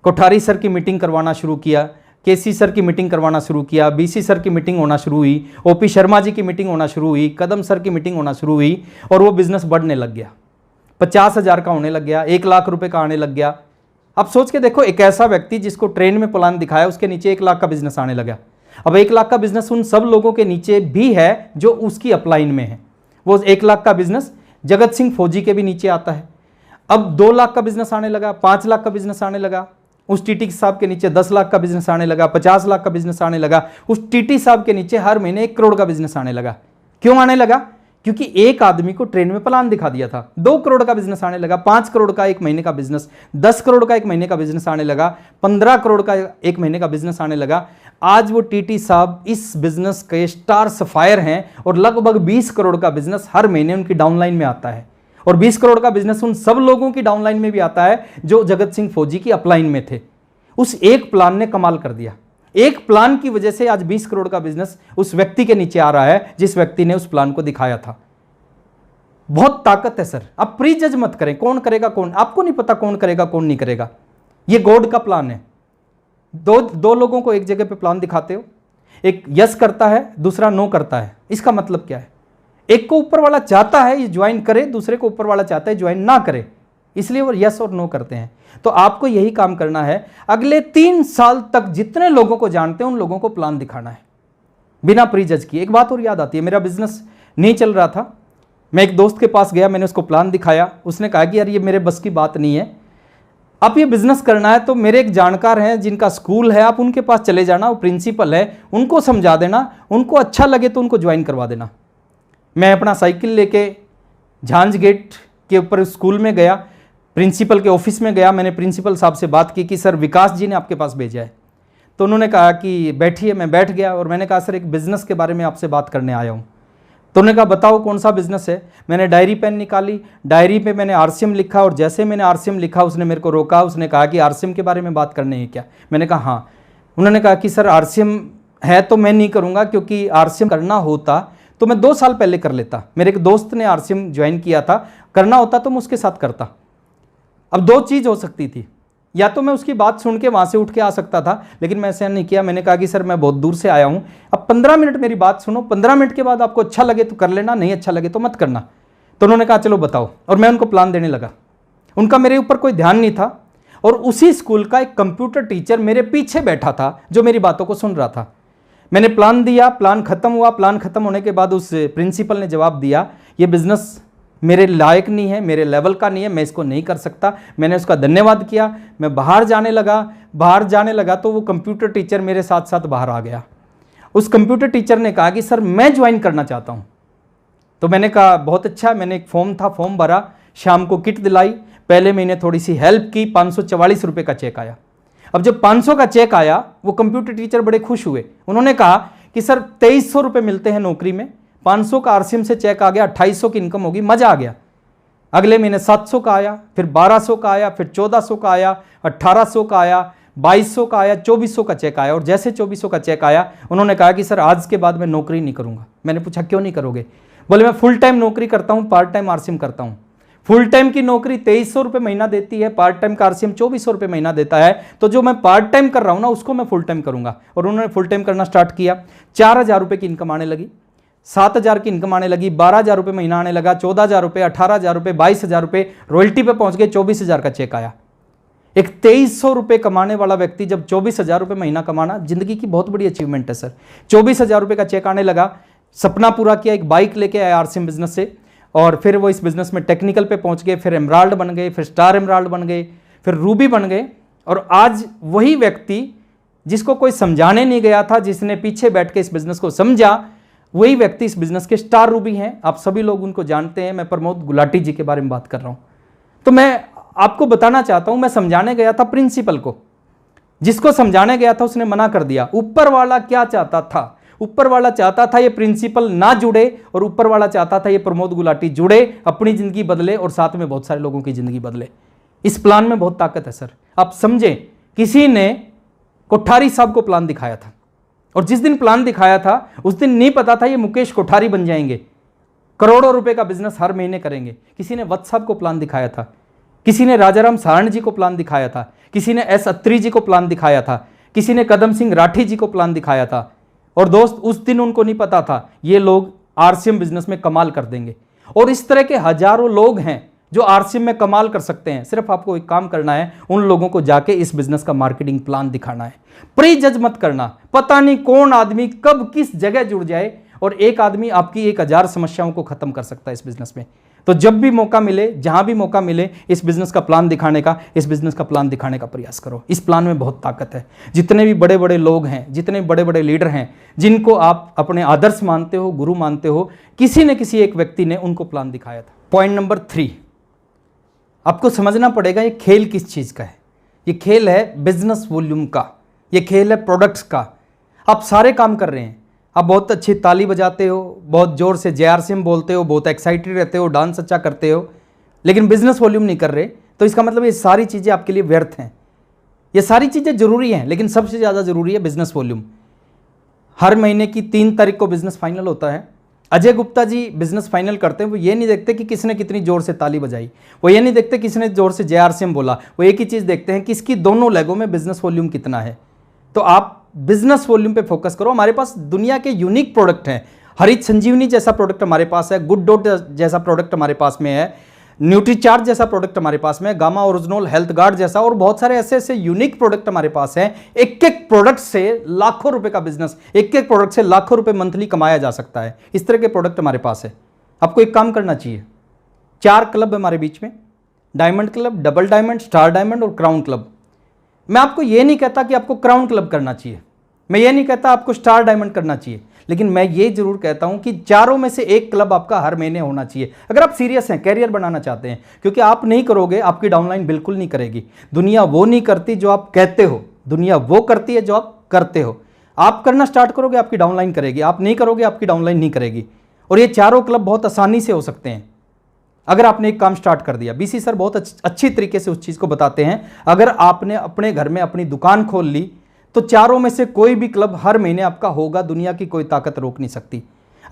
कोठारी सर की मीटिंग करवाना शुरू किया, केसी सर की मीटिंग करवाना शुरू किया, बीसी सर की मीटिंग होना शुरू हुई, ओपी शर्मा जी की मीटिंग होना शुरू हुई, कदम सर की मीटिंग होना शुरू हुई, और वो बिजनेस बढ़ने लग गया। 50,000 का होने लग गया, 1 लाख रुपए का आने लग गया। अब सोच के देखो, एक ऐसा व्यक्ति जिसको ट्रेन में प्लान दिखाया, उसके नीचे 1 लाख का बिजनेस आने लगा। अब 1 लाख का बिजनेस उन सब लोगों के नीचे भी है जो उसकी अपलाइन में है। वो 1 लाख का बिजनेस जगत सिंह फौजी के भी नीचे आता है। अब 2 लाख का बिजनेस आने लगा, 5 लाख का बिजनेस आने लगा, उस टीटी साहब के नीचे 10 लाख का बिजनेस आने लगा, 50 लाख का बिजनेस आने लगा, उस टीटी साहब के नीचे हर महीने 1 करोड़ का बिजनेस आने लगा। क्यों आने लगा? क्योंकि एक आदमी को ट्रेन में प्लान दिखा दिया था। 2 करोड़ का बिजनेस आने लगा, 5 करोड़ का 1 महीने का बिजनेस, 10 करोड़ का 1 महीने का बिजनेस आने लगा, 15 करोड़ का 1 महीने का बिजनेस आने लगा। आज वो टीटी साहब इस बिजनेस के स्टार सफायर हैं, और लगभग 20 करोड़ का बिजनेस हर महीने उनकी डाउनलाइन में आता है, और 20 करोड़ का बिजनेस उन सब लोगों की डाउनलाइन में भी आता है जो जगत सिंह फौजी की अपलाइन में थे। उस एक प्लान ने कमाल कर दिया। एक प्लान की वजह से आज 20 करोड़ का बिजनेस उस व्यक्ति के नीचे आ रहा है जिस व्यक्ति ने उस प्लान को दिखाया था। बहुत ताकत है सर। आप प्री जज मत करें कौन करेगा कौन, आपको नहीं पता कौन करेगा कौन नहीं करेगा। ये गॉड का प्लान है। दो लोगों को एक जगह पे प्लान दिखाते हो, एक यस करता है, दूसरा नो करता है। इसका मतलब क्या है? एक को ऊपर वाला चाहता है ये ज्वाइन करे, दूसरे को ऊपर वाला चाहता है ज्वाइन ना करे, इसलिए वो यस और नो करते हैं। तो आपको यही काम करना है। अगले 3 साल तक जितने लोगों को जानते हैं उन लोगों को प्लान दिखाना है बिना प्री जज किए। एक बात और याद आती है, मेरा बिजनेस नहीं चल रहा था, मैं एक दोस्त के पास गया, मैंने उसको प्लान दिखाया, उसने कहा कि यार ये मेरे बस की बात नहीं है, आप ये बिजनेस करना है तो मेरे एक जानकार हैं जिनका स्कूल है, आप उनके पास चले जाना, वो प्रिंसिपल है, उनको समझा देना, उनको अच्छा लगे तो उनको ज्वाइन करवा देना। मैं अपना साइकिल लेके झांझ गेट के ऊपर स्कूल में गया, प्रिंसिपल के ऑफिस में गया, मैंने प्रिंसिपल साहब से बात की कि सर विकास जी ने आपके पास भेजा है। तो उन्होंने कहा कि बैठिए, मैं बैठ गया और मैंने कहा सर एक बिज़नेस के बारे में आपसे बात करने आया हूँ। तो उन्होंने कहा बताओ कौन सा बिजनेस है। मैंने डायरी पेन निकाली, डायरी पे मैंने आरसीएम लिखा, और जैसे मैंने आरसीएम लिखा उसने मेरे को रोका, उसने कहा कि आरसीएम के बारे में बात करनी है क्या। मैंने कहा हाँ। उन्होंने कहा कि सर आरसीएम है तो मैं नहीं करूँगा, क्योंकि आरसीएम करना होता तो मैं 2 साल पहले कर लेता। मेरे एक दोस्त ने आरसीएम ज्वाइन किया था, करना होता तो मैं उसके साथ करता। अब 2 चीज़ हो सकती थी, या तो मैं उसकी बात सुन के वहाँ से उठ के आ सकता था, लेकिन मैं ऐसा नहीं किया। मैंने कहा कि सर मैं बहुत दूर से आया हूँ, अब 15 मिनट मेरी बात सुनो, 15 मिनट के बाद आपको अच्छा लगे तो कर लेना, नहीं अच्छा लगे तो मत करना। तो उन्होंने कहा चलो बताओ, और मैं उनको प्लान देने लगा। उनका मेरे ऊपर कोई ध्यान नहीं था, और उसी स्कूल का एक कंप्यूटर टीचर मेरे पीछे बैठा था जो मेरी बातों को सुन रहा था। मैंने प्लान दिया, प्लान खत्म हुआ। प्लान खत्म होने के बाद उस प्रिंसिपल ने जवाब दिया ये बिज़नेस मेरे लायक नहीं है, मेरे लेवल का नहीं है, मैं इसको नहीं कर सकता। मैंने उसका धन्यवाद किया, मैं बाहर जाने लगा तो वो कंप्यूटर टीचर मेरे साथ साथ बाहर आ गया। उस कंप्यूटर टीचर ने कहा कि सर मैं ज्वाइन करना चाहता हूँ। तो मैंने कहा बहुत अच्छा। मैंने एक फॉर्म भरा, शाम को किट दिलाई, पहले महीने थोड़ी सी हेल्प की, 544 रुपये का चेक आया। अब जब 500 का चेक आया वो कंप्यूटर टीचर बड़े खुश हुए। उन्होंने कहा कि सर 2300 रुपये मिलते हैं नौकरी में, 500 का आरसीएम से चेक आ गया, 2800 की इनकम होगी, मजा आ गया। अगले महीने 700 का आया, फिर 1200 का आया, फिर 1400 का आया, 1800 का आया, 2200 का आया, 2400 का चेक आया। और जैसे 2400 का चेक आया उन्होंने कहा कि सर आज के बाद मैं नौकरी नहीं करूंगा। मैंने पूछा क्यों नहीं करोगे? बोले मैं फुल टाइम नौकरी करता हूं, पार्ट टाइम आरसीएम करता हूं। फुल टाइम की नौकरी 2300 रुपये महीना देती है, पार्ट टाइम का आरसीएम 2400 रुपये महीना देता है, तो जो मैं पार्ट टाइम कर रहा हूं ना उसको मैं फुल टाइम करूंगा। और उन्होंने फुल टाइम करना स्टार्ट किया। 4000 रुपये की इनकम आने लगी, 7000 की इनकम आने लगी, 12000 रुपये महीना आने लगा, 14000 रुपये, 18000 रुपये, 22000 रुपये, रॉयल्टी पे पहुंच गए, 24000 का चेक आया। एक 2300 रुपये कमाने वाला व्यक्ति जब 24000 रुपये महीना कमाना जिंदगी की बहुत बड़ी अचीवमेंट है सर। 24000 रुपये का चेक आने लगा, सपना पूरा किया, एक बाइक लेके आया आरसीएम बिजनेस से, और फिर वो इस बिजनेस में टेक्निकल पे पहुंच गए, फिर एमराल्ड बन गए, फिर स्टार एमराल्ड बन गए, फिर रूबी बन गए। और आज वही व्यक्ति जिसको कोई समझाने नहीं गया था, जिसने पीछे बैठ के इस बिजनेस को समझा, वही व्यक्ति इस बिजनेस के स्टार रूबी हैं। आप सभी लोग उनको जानते हैं, मैं प्रमोद गुलाटी जी के बारे में बात कर रहा हूं। तो मैं आपको बताना चाहता हूं, मैं समझाने गया था प्रिंसिपल को, जिसको समझाने गया था उसने मना कर दिया। ऊपर वाला क्या चाहता था? ऊपर वाला चाहता था ये प्रिंसिपल ना जुड़े, और ऊपर वाला चाहता था ये प्रमोद गुलाटी जुड़े, अपनी जिंदगी बदले और साथ में बहुत सारे लोगों की जिंदगी बदले। इस प्लान में बहुत ताकत है सर। आप समझें, किसी ने कोठारी साहब को प्लान दिखाया था, और जिस दिन प्लान दिखाया था उस दिन नहीं पता था ये मुकेश कोठारी बन जाएंगे, करोड़ों रुपए का बिजनेस हर महीने करेंगे। किसी ने वत्स साहब को प्लान दिखाया था, किसी ने राजाराम सारण जी को प्लान दिखाया था, किसी ने एस अत्री जी को प्लान दिखाया था, किसी ने कदम सिंह राठी जी को प्लान दिखाया था। और दोस्त उस दिन उनको नहीं पता था ये लोग आरसीएम बिजनेस में कमाल कर देंगे। और इस तरह के हजारों लोग हैं जो आरसीएम में कमाल कर सकते हैं। सिर्फ आपको एक काम करना है, उन लोगों को जाके इस बिजनेस का मार्केटिंग प्लान दिखाना है। प्री जज मत करना, पता नहीं कौन आदमी कब किस जगह जुड़ जाए, और एक आदमी आपकी 1000 समस्याओं को खत्म कर सकता है इस बिजनेस में। तो जब भी मौका मिले, जहां भी मौका मिले, इस बिजनेस का प्लान दिखाने का, इस बिजनेस का प्लान दिखाने का प्रयास करो। इस प्लान में बहुत ताकत है। जितने भी बड़े बड़े लोग हैं, जितने बड़े बड़े लीडर हैं, जिनको आप अपने आदर्श मानते हो, गुरु मानते हो, किसी न किसी एक व्यक्ति ने उनको प्लान दिखाया था। पॉइंट नंबर 3, आपको समझना पड़ेगा ये खेल किस चीज़ का है। ये खेल है बिजनेस वॉल्यूम का, ये खेल है प्रोडक्ट्स का। आप सारे काम कर रहे हैं, आप बहुत अच्छी ताली बजाते हो, बहुत ज़ोर से JRCM बोलते हो, बहुत एक्साइटेड रहते हो, डांस अच्छा करते हो, लेकिन बिजनेस वॉल्यूम नहीं कर रहे, तो इसका मतलब ये सारी चीज़ें आपके लिए व्यर्थ हैं। ये सारी चीज़ें ज़रूरी हैं, लेकिन सबसे ज़्यादा ज़रूरी है बिजनेस वॉल्यूम। हर महीने की 3 तारीख को बिजनेस फाइनल होता है। अजय गुप्ता जी बिजनेस फाइनल करते हैं, वो ये नहीं देखते कि किसने कितनी ज़ोर से ताली बजाई, वो ये नहीं देखते किसने ज़ोर से JRCM बोला, वो एक ही चीज़ देखते हैं कि इसकी दोनों लेगों में बिजनेस वॉल्यूम कितना है। तो आप बिजनेस वॉल्यूम पे फोकस करो। हमारे पास दुनिया के यूनिक प्रोडक्ट हैं। हरित संजीवनी जैसा प्रोडक्ट हमारे पास है, गुड डॉट जैसा प्रोडक्ट हमारे पास में है, न्यूट्रीचार्ज जैसा प्रोडक्ट हमारे पास में है, गामा ओरिजिनल हेल्थ गार्ड जैसा, और बहुत सारे ऐसे ऐसे यूनिक प्रोडक्ट हमारे पास हैं। एक एक प्रोडक्ट से लाखों रुपए का बिजनेस, एक एक प्रोडक्ट से लाखों रुपए मंथली कमाया जा सकता है। इस तरह के प्रोडक्ट हमारे पास है। आपको एक काम करना चाहिए, 4 क्लब है हमारे बीच में, diamond club, double diamond, star diamond और क्राउन क्लब। मैं आपको ये नहीं कहता कि आपको क्राउन क्लब करना चाहिए, मैं ये नहीं कहता आपको स्टार डायमंड करना चाहिए, लेकिन मैं ये जरूर कहता हूं कि चारों में से एक क्लब आपका हर महीने होना चाहिए, अगर आप सीरियस हैं, कैरियर बनाना चाहते हैं। क्योंकि आप नहीं करोगे, आपकी डाउनलाइन बिल्कुल नहीं करेगी। दुनिया वो नहीं करती जो आप कहते हो, दुनिया वो करती है जो आप करते हो। आप करना स्टार्ट करोगे, आपकी डाउनलाइन करेगी, आप नहीं करोगे, आपकी डाउनलाइन नहीं करेगी। और ये चारों क्लब बहुत आसानी से हो सकते हैं अगर आपने एक काम स्टार्ट कर दिया। बीसी सर बहुत अच्छी तरीके से उस चीज़ को बताते हैं। अगर आपने अपने घर में अपनी दुकान खोल ली तो चारों में से कोई भी क्लब हर महीने आपका होगा, दुनिया की कोई ताकत रोक नहीं सकती।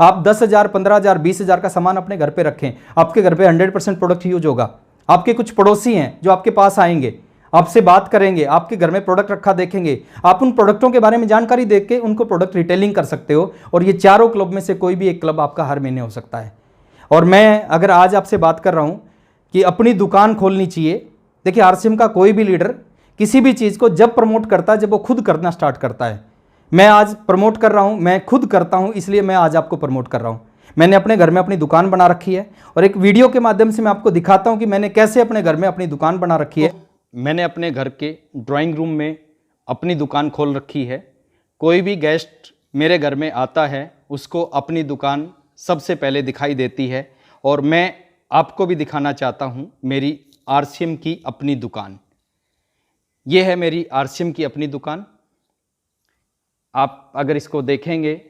आप 10,000, 15,000, 20,000 का सामान अपने घर पे रखें, आपके घर पे 100% प्रोडक्ट यूज होगा। आपके कुछ पड़ोसी हैं जो आपके पास आएंगे, आपसे बात करेंगे, आपके घर में प्रोडक्ट रखा देखेंगे, आप उन प्रोडक्टों के बारे में जानकारी देख के उनको प्रोडक्ट रिटेलिंग कर सकते हो। और ये चारों क्लब में से कोई भी एक क्लब आपका हर महीने हो सकता है। और मैं अगर आज आपसे बात कर रहा हूँ कि अपनी दुकान खोलनी चाहिए, देखिए आरसीएम का कोई भी लीडर किसी भी चीज़ को जब प्रमोट करता है जब वो खुद करना स्टार्ट करता है। मैं आज प्रमोट कर रहा हूँ, मैं खुद करता हूँ, इसलिए मैं आज आपको प्रमोट कर रहा हूँ। मैंने अपने घर में अपनी दुकान बना रखी है और एक वीडियो के माध्यम से मैं आपको दिखाता हूँ कि मैंने कैसे अपने घर में अपनी दुकान बना रखी है। मैंने अपने घर के ड्राइंग रूम में अपनी दुकान खोल रखी है। कोई भी गेस्ट मेरे घर में आता है उसको अपनी दुकान सबसे पहले दिखाई देती है और मैं आपको भी दिखाना चाहता हूँ मेरी आरसीएम की अपनी दुकान। ये है मेरी आरसीएम की अपनी दुकान। आप अगर इसको देखेंगे,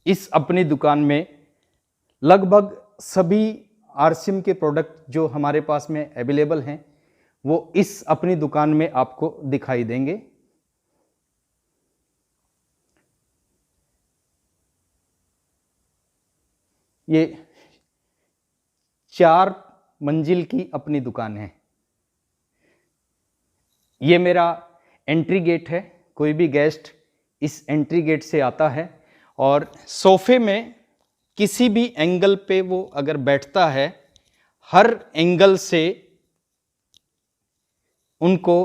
इस अपनी दुकान में लगभग सभी आरसीएम के प्रोडक्ट जो हमारे पास में अवेलेबल हैं वो इस अपनी दुकान में आपको दिखाई देंगे। ये 4 मंजिल की अपनी दुकान है। ये मेरा एंट्री गेट है। कोई भी गेस्ट इस एंट्री गेट से आता है और सोफे में किसी भी एंगल पे वो अगर बैठता है, हर एंगल से उनको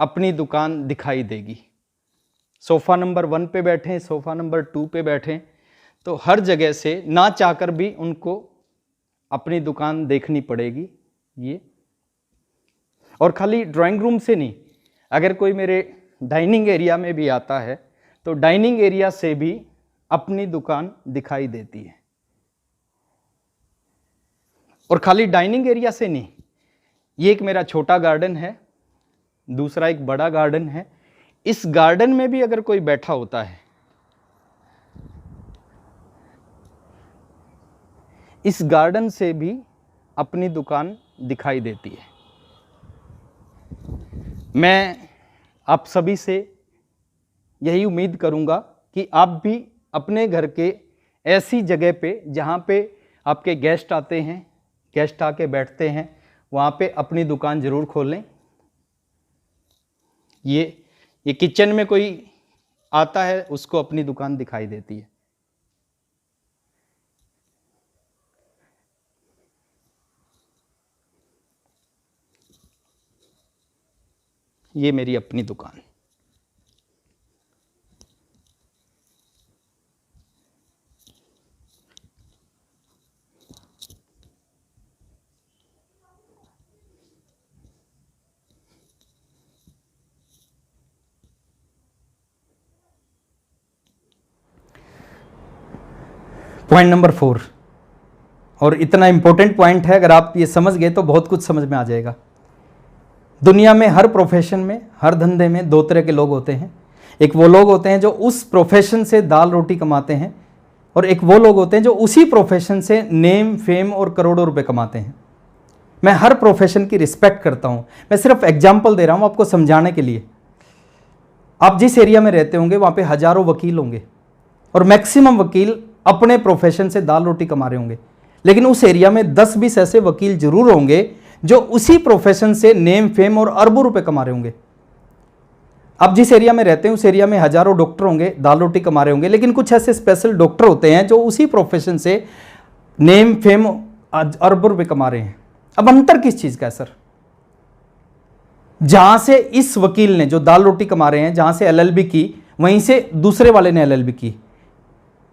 अपनी दुकान दिखाई देगी। सोफ़ा नंबर 1 पे बैठें, सोफ़ा नंबर 2 पे बैठें, तो हर जगह से ना चाहकर भी उनको अपनी दुकान देखनी पड़ेगी। ये और खाली ड्राइंग रूम से नहीं, अगर कोई मेरे डाइनिंग एरिया में भी आता है तो डाइनिंग एरिया से भी अपनी दुकान दिखाई देती है। और खाली डाइनिंग एरिया से नहीं, ये एक मेरा छोटा गार्डन है, दूसरा एक बड़ा गार्डन है। इस गार्डन में भी अगर कोई बैठा होता है, इस गार्डन से भी अपनी दुकान दिखाई देती है। मैं आप सभी से यही उम्मीद करूंगा कि आप भी अपने घर के ऐसी जगह पे जहाँ पे आपके गेस्ट आते हैं, गेस्ट आके बैठते हैं, वहाँ पे अपनी दुकान ज़रूर खोलें। ये किचन में कोई आता है उसको अपनी दुकान दिखाई देती है। ये मेरी अपनी दुकान। पॉइंट नंबर 4, और इतना इंपॉर्टेंट पॉइंट है, अगर आप ये समझ गए तो बहुत कुछ समझ में आ जाएगा। दुनिया में हर प्रोफेशन में, हर धंधे में 2 तरह के लोग होते हैं। एक वो लोग होते हैं जो उस प्रोफेशन से दाल रोटी कमाते हैं, और एक वो लोग होते हैं जो उसी प्रोफेशन से नेम, फेम और करोड़ों रुपए कमाते हैं। मैं हर प्रोफेशन की रिस्पेक्ट करता हूं। मैं सिर्फ एग्जाम्पल दे रहा हूं आपको समझाने के लिए। आप जिस एरिया में रहते होंगे वहां पे हजारों वकील होंगे और मैक्सिमम वकील अपने प्रोफेशन से दाल रोटी कमा रहे होंगे, लेकिन उस एरिया में 10-20 ऐसे वकील जरूर होंगे जो उसी प्रोफेशन से नेम, फेम और अरबों रुपए कमा रहे होंगे। आप जिस एरिया में रहते हैं उस एरिया में हजारों डॉक्टर होंगे, दाल रोटी कमा रहे होंगे, लेकिन कुछ ऐसे स्पेशल डॉक्टर होते हैं जो उसी प्रोफेशन से नेम, फेम, अरबों रुपए कमा रहे हैं। अब अंतर किस चीज का है सर? जहां से इस वकील ने जो दाल रोटी कमा रहे हैं, जहां से एलएलबी की, वहीं से दूसरे वाले ने एलएलबी की।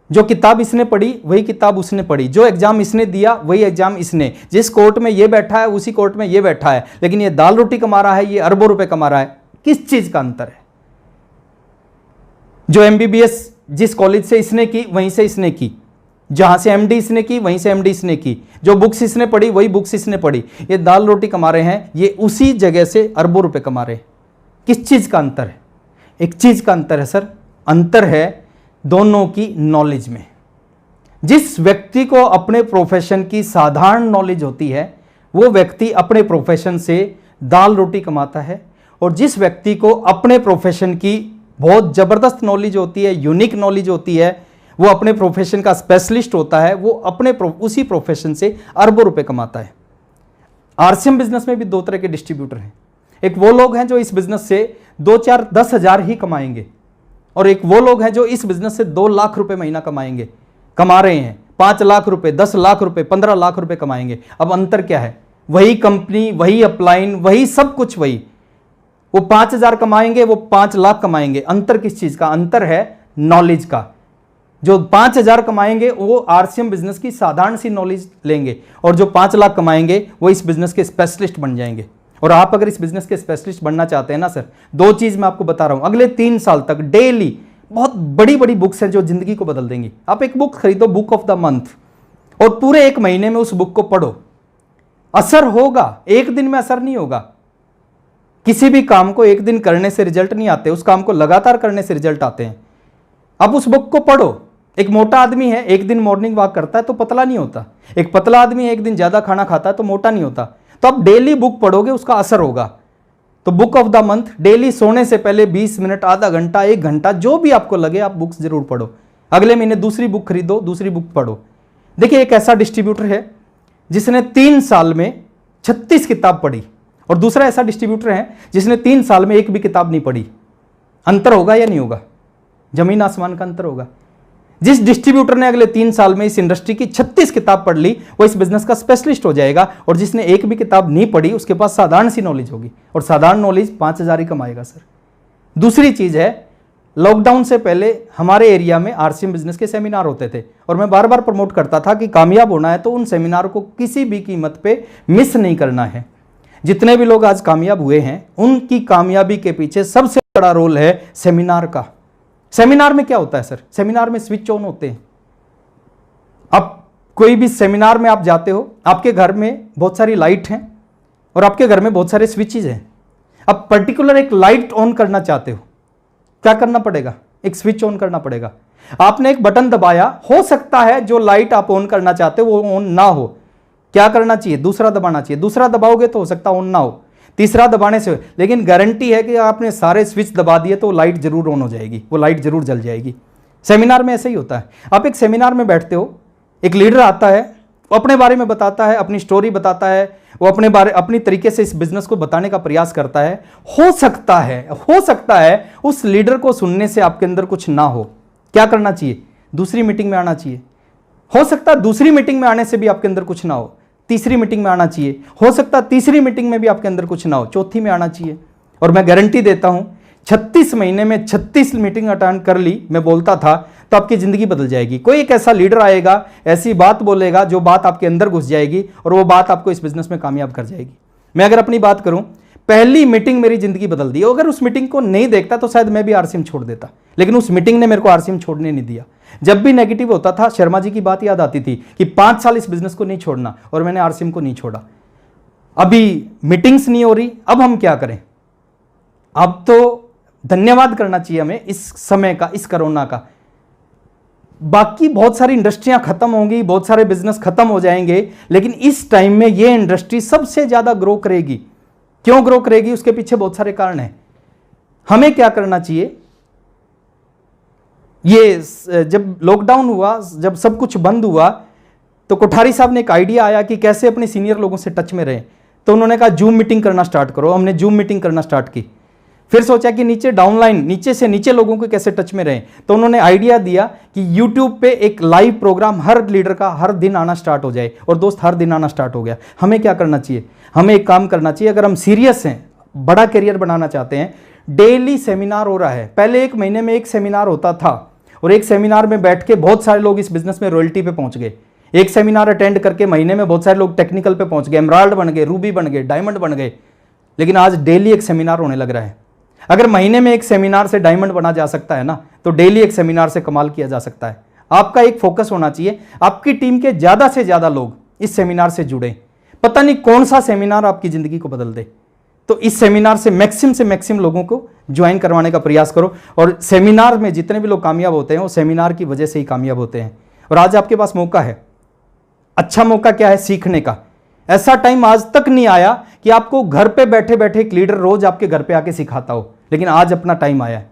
जो किताब इसने पढ़ी वही किताब उसने पढ़ी, जो एग्जाम इसने दिया वही एग्जाम इसने, जिस कोर्ट में ये बैठा है उसी कोर्ट में ये बैठा है, लेकिन ये दाल रोटी कमा रहा है, ये अरबों रुपए कमा रहा है। किस चीज का अंतर है? जो एमबीबीएस जिस कॉलेज से इसने की वहीं से इसने की, जहां से एमडी इसने की वहीं से एमडी इसने की, जो बुक्स इसने पढ़ी वही बुक्स इसने पढ़ी। ये दाल रोटी कमा रहे हैं, ये उसी जगह से अरबों रुपए कमा रहे हैं। किस चीज का अंतर है? एक चीज का अंतर है सर, अंतर है दोनों की नॉलेज में। जिस व्यक्ति को अपने प्रोफेशन की साधारण नॉलेज होती है वो व्यक्ति अपने प्रोफेशन से दाल रोटी कमाता है, और जिस व्यक्ति को अपने प्रोफेशन की बहुत ज़बरदस्त नॉलेज होती है, यूनिक नॉलेज होती है, वो अपने प्रोफेशन का स्पेशलिस्ट होता है, वो अपने उसी प्रोफेशन से अरबों रुपए कमाता है। आरसीएम बिजनेस में भी दो तरह के डिस्ट्रीब्यूटर हैं। एक वो लोग हैं जो इस बिजनेस से 2, 4, 10 हज़ार ही कमाएंगे, और एक वो लोग हैं जो इस बिजनेस से 2 लाख रुपए महीना कमा रहे हैं, 5 लाख रुपए, 10 लाख रुपए, 15 लाख रुपए कमाएंगे। अब अंतर क्या है? वही कंपनी, वही अपलाइन, वही सब कुछ वही। वो 5,000 कमाएंगे, वो 5 लाख कमाएंगे। अंतर किस चीज का? अंतर है नॉलेज का। जो 5,000 कमाएंगे वो आरसीएम बिजनेस की साधारण सी नॉलेज लेंगे, और जो 5 लाख कमाएंगे वो इस बिजनेस के स्पेशलिस्ट बन जाएंगे। और आप अगर इस बिजनेस के स्पेशलिस्ट बनना चाहते हैं ना सर, 2 चीज मैं आपको बता रहा हूं। अगले 3 साल तक डेली बहुत बड़ी बड़ी बुक्स हैं जो जिंदगी को बदल देंगी। आप एक बुक खरीदो, बुक ऑफ द मंथ, और पूरे 1 महीने में उस बुक को पढ़ो। असर होगा, एक दिन में असर नहीं होगा। किसी भी काम को एक दिन करने से रिजल्ट नहीं आते, उस काम को लगातार करने से रिजल्ट आते हैं। अब उस बुक को पढ़ो। एक मोटा आदमी है, एक दिन मॉर्निंग वॉक करता है तो पतला नहीं होता। एक पतला आदमी है, एक दिन ज्यादा खाना खाता है तो मोटा नहीं होता। तो आप डेली बुक पढ़ोगे, उसका असर होगा। तो book of the month, daily सोने से पहले 20 मिनट, आधा घंटा, 1 घंटा, जो भी आपको लगे आप बुक्स जरूर पढ़ो। अगले महीने दूसरी बुक खरीदो, दूसरी बुक पढ़ो। देखिए, एक ऐसा डिस्ट्रीब्यूटर है जिसने 3 साल में 36 किताब पढ़ी, और दूसरा ऐसा डिस्ट्रीब्यूटर है जिसने 3 साल में एक भी किताब नहीं पढ़ी। अंतर होगा या नहीं होगा? जमीन आसमान का अंतर होगा। जिस डिस्ट्रीब्यूटर ने अगले 3 साल में इस इंडस्ट्री की 36 किताब पढ़ ली, वो इस बिजनेस का स्पेशलिस्ट हो जाएगा। और जिसने एक भी किताब नहीं पढ़ी, उसके पास साधारण सी नॉलेज होगी, और साधारण नॉलेज 5,000 ही कमाएगा सर। दूसरी चीज है, लॉकडाउन से पहले हमारे एरिया में आरसीएम बिजनेस के सेमिनार होते थे, और मैं बार बार प्रमोट करता था कि कामयाब होना है तो उन सेमिनार को किसी भी कीमत पे मिस नहीं करना है। जितने भी लोग आज कामयाब हुए हैं, उनकी कामयाबी के पीछे सबसे बड़ा रोल है सेमिनार का। सेमिनार में क्या होता है सर? सेमिनार में स्विच ऑन होते हैं। अब कोई भी सेमिनार में आप जाते हो, आपके घर में बहुत सारी लाइट हैं और आपके घर में बहुत सारे स्विचेज हैं। अब पर्टिकुलर एक लाइट ऑन करना चाहते हो, क्या करना पड़ेगा? एक स्विच ऑन करना पड़ेगा। आपने एक बटन दबाया, हो सकता है जो लाइट आप ऑन करना चाहते हो वो ऑन ना हो। क्या करना चाहिए? दूसरा दबाना चाहिए। दूसरा दबाओगे तो हो सकता है ऑन ना हो, तीसरा दबाने से, लेकिन गारंटी है कि आपने सारे स्विच दबा दिए तो लाइट जरूर ऑन हो जाएगी, वो लाइट जरूर जल जाएगी। सेमिनार में ऐसे ही होता है। आप एक सेमिनार में बैठते हो, एक लीडर आता है, वो अपने बारे में बताता है, अपनी स्टोरी बताता है, वो अपनी तरीके से इस बिजनेस को बताने का प्रयास करता है। हो सकता है उस लीडर को सुनने से आपके अंदर कुछ ना हो। क्या करना चाहिए? दूसरी मीटिंग में आना चाहिए। हो सकता है दूसरी मीटिंग में आने से भी आपके अंदर कुछ ना हो, तीसरी मीटिंग में आना चाहिए। हो सकता है तीसरी मीटिंग में भी आपके अंदर कुछ ना हो, चौथी में आना चाहिए। और मैं गारंटी देता हूं, 36 महीने में 36 मीटिंग अटेंड कर ली, मैं बोलता था, तो आपकी जिंदगी बदल जाएगी। कोई एक ऐसा लीडर आएगा, ऐसी बात बोलेगा जो बात आपके अंदर घुस जाएगी, और वो बात आपको इस बिजनेस में कामयाब कर जाएगी। मैं अगर अपनी बात करूं, पहली मीटिंग मेरी जिंदगी बदल दी। अगर उस मीटिंग को नहीं देखता तो शायद मैं भी आरसीएम छोड़ देता, लेकिन उस मीटिंग ने मेरे को आरसीएम छोड़ने नहीं दिया। जब भी नेगेटिव होता था, शर्मा जी की बात याद आती थी कि 5 साल इस बिजनेस को नहीं छोड़ना, और मैंने आरसीएम को नहीं छोड़ा। अभी मीटिंग्स नहीं हो रही, अब हम क्या करें? अब तो धन्यवाद करना चाहिए हमें इस समय का, इस कोरोना का। बाकी बहुत सारी इंडस्ट्रियां खत्म होंगी, बहुत सारे बिजनेस खत्म हो जाएंगे, लेकिन इस टाइम में ये इंडस्ट्री सबसे ज्यादा ग्रो करेगी। क्यों ग्रो करेगी? उसके पीछे बहुत सारे कारण हैं। हमें क्या करना चाहिए? ये जब लॉकडाउन हुआ, जब सब कुछ बंद हुआ, तो कोठारी साहब ने एक आइडिया आया कि कैसे अपने सीनियर लोगों से टच में रहें। तो उन्होंने कहा जूम मीटिंग करना स्टार्ट करो। हमने जूम मीटिंग करना स्टार्ट की। फिर सोचा कि नीचे डाउनलाइन, नीचे से नीचे लोगों को कैसे टच में रहें। तो उन्होंने आइडिया दिया कि यूट्यूब पे एक लाइव प्रोग्राम हर लीडर का हर दिन आना स्टार्ट हो जाए। और दोस्त, हर दिन आना स्टार्ट हो गया। हमें क्या करना चाहिए? हमें एक काम करना चाहिए। अगर हम सीरियस हैं, बड़ा करियर बनाना चाहते हैं, डेली सेमिनार हो रहा है। पहले 1 महीने में एक सेमिनार होता था, और एक सेमिनार में बैठ के बहुत सारे लोग इस बिजनेस में रॉयल्टी पे पहुंच गए। एक सेमिनार अटेंड करके महीने में बहुत सारे लोग टेक्निकल पे पहुंच गए, एमराल्ड बन गए, रूबी बन गए, डायमंड बन गए। लेकिन आज डेली एक सेमिनार होने लग रहा है। अगर महीने में एक सेमिनार से डायमंड बना जा सकता है ना, तो डेली एक सेमिनार से कमाल किया जा सकता है। आपका एक फोकस होना चाहिए, आपकी टीम के ज्यादा से ज्यादा लोग इस सेमिनार से जुड़े। पता नहीं कौन सा सेमिनार आपकी जिंदगी को बदल दे, तो इस सेमिनार से मैक्सिमम लोगों को ज्वाइन करवाने का प्रयास करो। और सेमिनार में जितने भी लोग कामयाब होते हैं, वो सेमिनार की वजह से ही कामयाब होते हैं। और आज आपके पास मौका है। अच्छा मौका क्या है? सीखने का। ऐसा टाइम आज तक नहीं आया कि आपको घर पे बैठे बैठे एक लीडर रोज आपके घर पे आके सिखाता हो, लेकिन आज अपना टाइम आया है।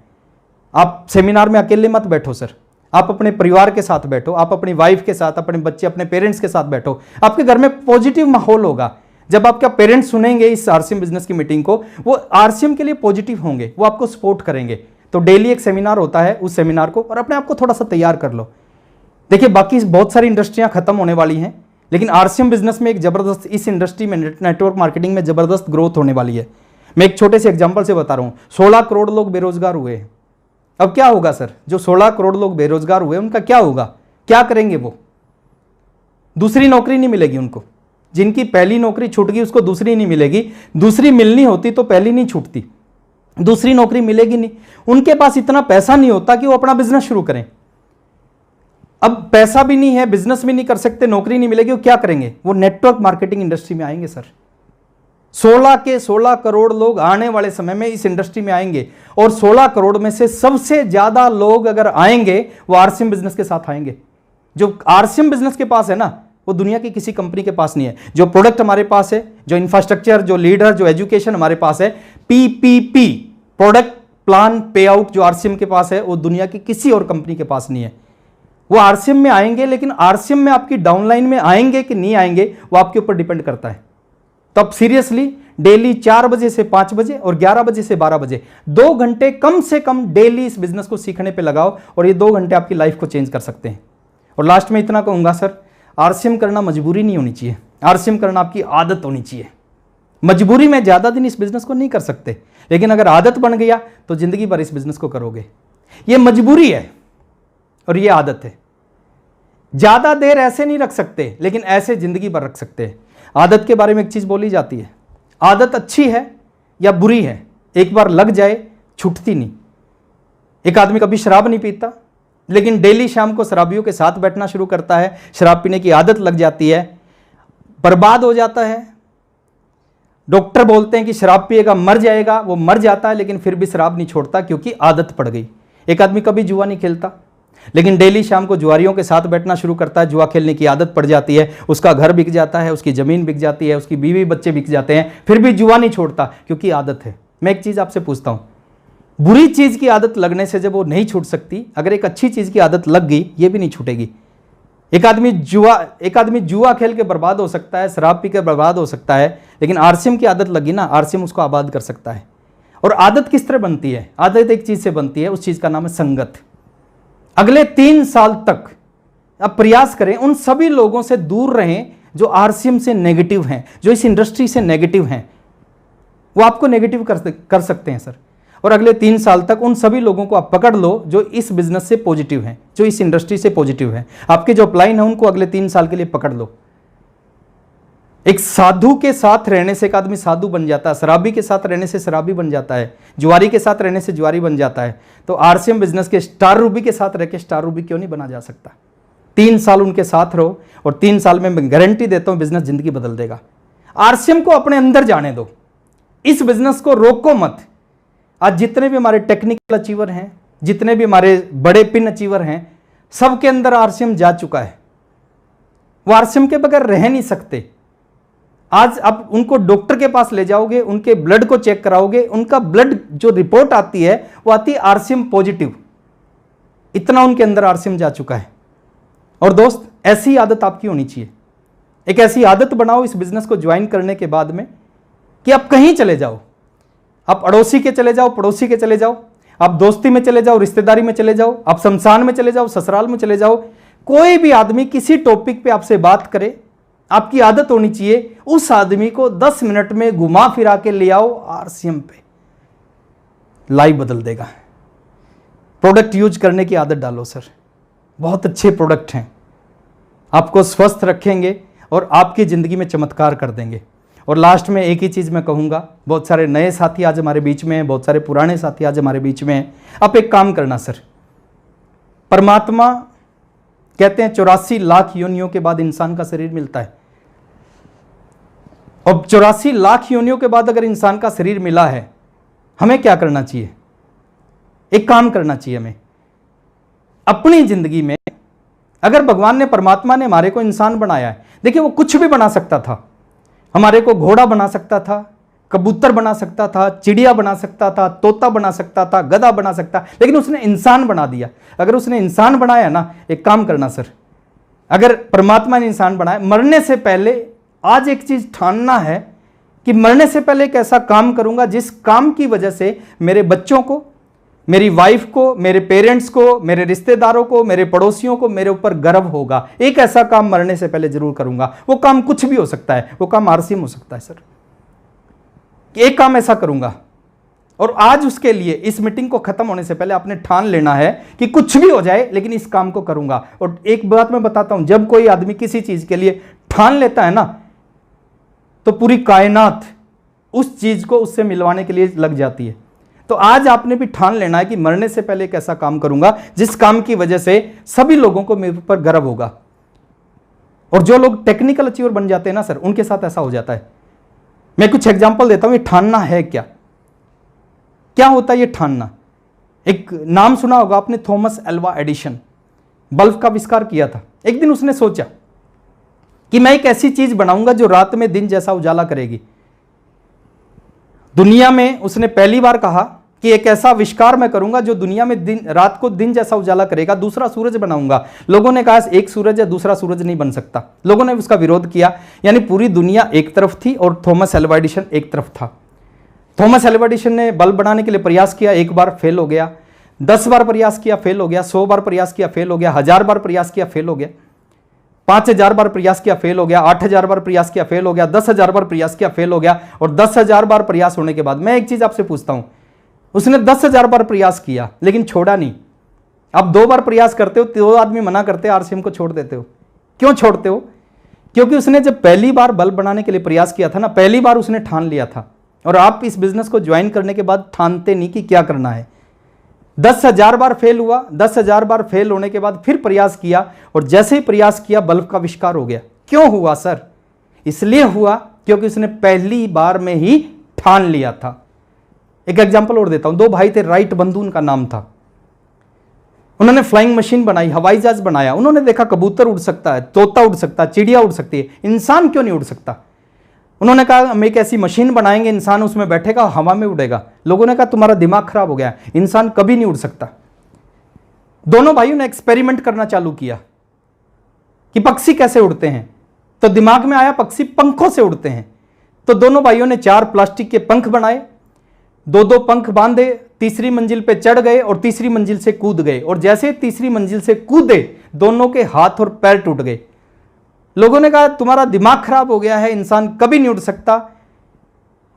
आप सेमिनार में अकेले मत बैठो सर, आप अपने परिवार के साथ बैठो, आप अपनी वाइफ के साथ, अपने बच्चे, अपने पेरेंट्स के साथ बैठो। आपके घर में पॉजिटिव माहौल होगा। जब आपका पेरेंट्स सुनेंगे इस आरसीएम बिजनेस की मीटिंग को, वो आरसीएम के लिए पॉजिटिव होंगे, वो आपको सपोर्ट करेंगे। तो डेली एक सेमिनार होता है, उस सेमिनार को और अपने आप को थोड़ा सा तैयार कर लो। देखिए, बाकी बहुत सारी इंडस्ट्रियां खत्म होने वाली हैं, लेकिन आरसीएम बिजनेस में एक जबरदस्त, इस इंडस्ट्री में नेटवर्क मार्केटिंग में जबरदस्त ग्रोथ होने वाली है। मैं एक छोटे से एग्जांपल से बता रहा हूं। 16 करोड़ लोग बेरोजगार हुए हैं। अब क्या होगा सर? जो 16 करोड़ लोग बेरोजगार हुए उनका क्या होगा? क्या करेंगे वो? दूसरी नौकरी नहीं मिलेगी उनको। जिनकी पहली नौकरी छूट गई उसको दूसरी नहीं मिलेगी। दूसरी मिलनी होती तो पहली नहीं छूटती, दूसरी नौकरी मिलेगी नहीं। उनके पास इतना पैसा नहीं होता कि वो अपना बिजनेस शुरू करें। अब पैसा भी नहीं है, बिजनेस भी नहीं कर सकते, नौकरी नहीं मिलेगी, वो क्या करेंगे? वो नेटवर्क मार्केटिंग इंडस्ट्री में आएंगे सर। 16 के 16 करोड़ लोग आने वाले समय में इस इंडस्ट्री में आएंगे, और 16 करोड़ में से सबसे ज्यादा लोग अगर आएंगे वो आरसीएम बिजनेस के साथ आएंगे। जो आरसीएम बिजनेस के पास है ना, वो दुनिया की किसी कंपनी के पास नहीं है। जो प्रोडक्ट हमारे पास है, जो इंफ्रास्ट्रक्चर, जो लीडर, जो एजुकेशन हमारे पास है, पीपीपी, प्रोडक्ट प्लान पे आउट, जो आरसीएम के पास है, वो दुनिया की किसी और कंपनी के पास नहीं है। वो आरसीएम में आएंगे, लेकिन आरसीएम में आपकी डाउनलाइन में आएंगे कि नहीं आएंगे वो आपके ऊपर डिपेंड करता है। तो अब सीरियसली डेली 4 बजे से 5 बजे और 11 बजे से 12 बजे 2 घंटे कम से कम डेली इस बिजनेस को सीखने पे लगाओ, और ये 2 घंटे आपकी लाइफ को चेंज कर सकते हैं। और लास्ट में इतना कहूंगा सर, आरसीएम करना मजबूरी नहीं होनी चाहिए, आरसीएम करना आपकी आदत होनी चाहिए। मजबूरी में ज्यादा दिन इस बिजनेस को नहीं कर सकते, लेकिन अगर आदत बन गया तो जिंदगी भर इस बिजनेस को करोगे। ये मजबूरी है और ये आदत है। ज्यादा देर ऐसे नहीं रख सकते, लेकिन ऐसे जिंदगी भर रख सकते हैं। आदत के बारे में एक चीज बोली जाती है, आदत अच्छी है या बुरी है, एक बार लग जाए छूटती नहीं। एक आदमी कभी शराब नहीं पीता, लेकिन डेली शाम को शराबियों के साथ बैठना शुरू करता है, शराब पीने की आदत लग जाती है, बर्बाद हो जाता है। डॉक्टर बोलते हैं कि शराब पिएगा मर जाएगा, वो मर जाता है, लेकिन फिर भी शराब नहीं छोड़ता क्योंकि आदत पड़ गई। एक आदमी कभी जुआ नहीं खेलता, लेकिन डेली शाम को जुआरियों के साथ बैठना शुरू करता है, जुआ खेलने की आदत पड़ जाती है, उसका घर बिक जाता है, उसकी ज़मीन बिक जाती है, उसकी बीवी बच्चे बिक जाते हैं, फिर भी जुआ नहीं छोड़ता क्योंकि आदत है। मैं एक चीज़ आपसे पूछता हूँ, बुरी चीज़ की आदत लगने से जब वो नहीं छूट सकती, अगर एक अच्छी चीज़ की आदत लग गई ये भी नहीं छूटेगी। एक आदमी जुआ खेल के बर्बाद हो सकता है, शराब पी के बर्बाद हो सकता है, लेकिन आरसीएम की आदत लगी ना, आरसीएम उसको आबाद कर सकता है। और आदत किस तरह बनती है? आदत एक चीज़ से बनती है, उस चीज़ का नाम है संगत। अगले 3 साल तक आप प्रयास करें उन सभी लोगों से दूर रहें जो आरसीएम से नेगेटिव हैं, जो इस इंडस्ट्री से नेगेटिव हैं। वो आपको नेगेटिव कर सकते हैं सर। और अगले 3 साल तक उन सभी लोगों को आप पकड़ लो जो इस बिजनेस से पॉजिटिव हैं, जो इस इंडस्ट्री से पॉजिटिव हैं। आपके जो अपलाइन है उनको अगले 3 साल के लिए पकड़ लो। एक साधु के साथ रहने से एक आदमी साधु बन जाता है, शराबी के साथ रहने से शराबी बन जाता है, जुआरी के साथ रहने से जुआरी बन जाता है। तो आरसीएम बिजनेस के स्टार रूबी के साथ रह के स्टार रूबी क्यों नहीं बना जा सकता? 3 साल उनके साथ रहो, और 3 साल में मैं गारंटी देता हूं बिजनेस जिंदगी बदल देगा। आरसीएम को अपने अंदर जाने दो, इस बिजनेस को रोको मत। आज जितने भी हमारे टेक्निकल अचीवर हैं, जितने भी हमारे बड़े पिन अचीवर हैं, सबके अंदर आरसीएम जा चुका है। वो आरसीएम के बगैर रह नहीं सकते। आज आप उनको डॉक्टर के पास ले जाओगे, उनके ब्लड को चेक कराओगे, उनका ब्लड जो रिपोर्ट आती है वो आती है आरसीएम पॉजिटिव। इतना उनके अंदर आरसीएम जा चुका है। और दोस्त, ऐसी आदत आपकी होनी चाहिए। एक ऐसी आदत बनाओ इस बिजनेस को ज्वाइन करने के बाद में कि आप कहीं चले जाओ, आप अड़ोसी के चले जाओ, पड़ोसी के चले जाओ, आप दोस्ती में चले जाओ, रिश्तेदारी में चले जाओ, आप शमशान में चले जाओ, ससुराल में चले जाओ, कोई भी आदमी किसी टॉपिक पे आपसे बात करे, आपकी आदत होनी चाहिए उस आदमी को 10 मिनट में घुमा फिरा के ले आओ आरसीएम पे। लाइफ बदल देगा। प्रोडक्ट यूज करने की आदत डालो सर, बहुत अच्छे प्रोडक्ट हैं, आपको स्वस्थ रखेंगे और आपकी ज़िंदगी में चमत्कार कर देंगे। और लास्ट में एक ही चीज़ मैं कहूँगा, बहुत सारे नए साथी आज हमारे बीच में हैं, बहुत सारे पुराने साथी आज हमारे बीच में हैं। आप एक काम करना सर, परमात्मा कहते हैं 84 लाख योनियों के बाद इंसान का शरीर मिलता है। अब 84 लाख योनियों के बाद अगर इंसान का शरीर मिला है, हमें क्या करना चाहिए? एक काम करना चाहिए, हमें अपनी जिंदगी में अगर भगवान ने, परमात्मा ने हमारे को इंसान बनाया है, देखिए वो कुछ भी बना सकता था, हमारे को घोड़ा बना सकता था, कबूतर बना सकता था, चिड़िया बना सकता था, तोता बना सकता था, गधा बना सकता, लेकिन उसने इंसान बना दिया। अगर उसने इंसान बनाया ना, एक काम करना सर, अगर परमात्मा ने इंसान बनाया, मरने से पहले आज एक चीज ठानना है कि मरने से पहले एक ऐसा काम करूंगा जिस काम की वजह से मेरे बच्चों को, मेरी वाइफ को, मेरे पेरेंट्स को, मेरे रिश्तेदारों को, मेरे पड़ोसियों को मेरे ऊपर गर्व होगा। एक ऐसा काम मरने से पहले जरूर करूंगा। वो काम कुछ भी हो सकता है, वो काम आरसीएम हो सकता है सर, एक काम ऐसा करूंगा। और आज उसके लिए इस मीटिंग को खत्म होने से पहले आपने ठान लेना है कि कुछ भी हो जाए लेकिन इस काम को करूंगा। और एक बात मैं बताता हूं, जब कोई आदमी किसी चीज के लिए ठान लेता है ना, तो पूरी कायनात उस चीज को उससे मिलवाने के लिए लग जाती है। तो आज आपने भी ठान लेना है कि मरने से पहले एक ऐसा काम करूंगा जिस काम की वजह से सभी लोगों को मेरे ऊपर गर्व होगा। और जो लोग टेक्निकल अचीवर बन जाते हैं ना सर, उनके साथ ऐसा हो जाता है। मैं कुछ एग्जांपल देता हूं, ये ठानना है क्या, क्या होता है ये ठानना। एक नाम सुना होगा आपने, थॉमस एल्वा एडिशन, बल्ब का आविष्कार किया था। एक दिन उसने सोचा कि मैं एक ऐसी चीज बनाऊंगा जो रात में दिन जैसा उजाला करेगी। दुनिया में उसने पहली बार कहा कि एक ऐसा आविष्कार मैं करूंगा जो दुनिया में दिन, रात को दिन जैसा उजाला करेगा। दूसरा सूरज बनाऊंगा। लोगों ने कहा एक सूरज है, दूसरा सूरज नहीं बन सकता। लोगों ने उसका विरोध किया, यानी पूरी दुनिया एक तरफ थी और थॉमस एल्वा एडिशन एक तरफ था। थॉमस एल्वा एडिशन ने बल्ब बनाने के लिए प्रयास किया, एक बार फेल हो गया, 10 बार प्रयास किया, फेल हो गया, 100 बार प्रयास किया, फेल हो गया, 1000 बार प्रयास किया, फेल हो गया, 5000 बार प्रयास किया, फेल हो गया, 8000 बार प्रयास किया, फेल हो गया, 10,000 बार प्रयास किया, फेल हो गया। और 10,000 बार प्रयास होने के बाद मैं एक चीज आपसे पूछता हूं, उसने 10,000 बार प्रयास किया लेकिन छोड़ा नहीं। अब 2 बार प्रयास करते हो, 2 आदमी मना करते हैं, आरसीएम को छोड़ देते हो। क्यों छोड़ते हो? क्योंकि उसने जब पहली बार बल्ब बनाने के लिए प्रयास किया था ना, पहली बार उसने ठान लिया था। और आप इस बिजनेस को ज्वाइन करने के बाद ठानते नहीं कि क्या करना है। 10,000 बार फेल हुआ, 10,000 बार फेल होने के बाद फिर प्रयास किया, और जैसे ही प्रयास किया बल्ब का आविष्कार हो गया। क्यों हुआ सर? इसलिए हुआ क्योंकि उसने पहली बार में ही ठान लिया था। एक एग्जांपल और देता हूं, 2 भाई थे, राइट बंधु उनका नाम था। उन्होंने फ्लाइंग मशीन बनाई, हवाई जहाज बनाया। उन्होंने देखा कबूतर उड़ सकता है, तोता उड़ सकता है, चिड़िया उड़ सकती है, इंसान क्यों नहीं उड़ सकता? उन्होंने कहा हम एक ऐसी मशीन बनाएंगे, इंसान उसमें बैठेगा, हवा में उड़ेगा। लोगों ने कहा तुम्हारा दिमाग खराब हो गया, इंसान कभी नहीं उड़ सकता। दोनों भाइयों ने एक्सपेरिमेंट करना चालू किया कि पक्षी कैसे उड़ते हैं। तो दिमाग में आया पक्षी पंखों से उड़ते हैं। तो दोनों भाइयों ने 4 प्लास्टिक के पंख बनाए, 2-2 पंख बांधे, तीसरी मंजिल पे चढ़ गए और तीसरी मंजिल से कूद गए। और जैसे तीसरी मंजिल से कूदे, दोनों के हाथ और पैर टूट गए। लोगों ने कहा तुम्हारा दिमाग खराब हो गया है, इंसान कभी नहीं उड़ सकता।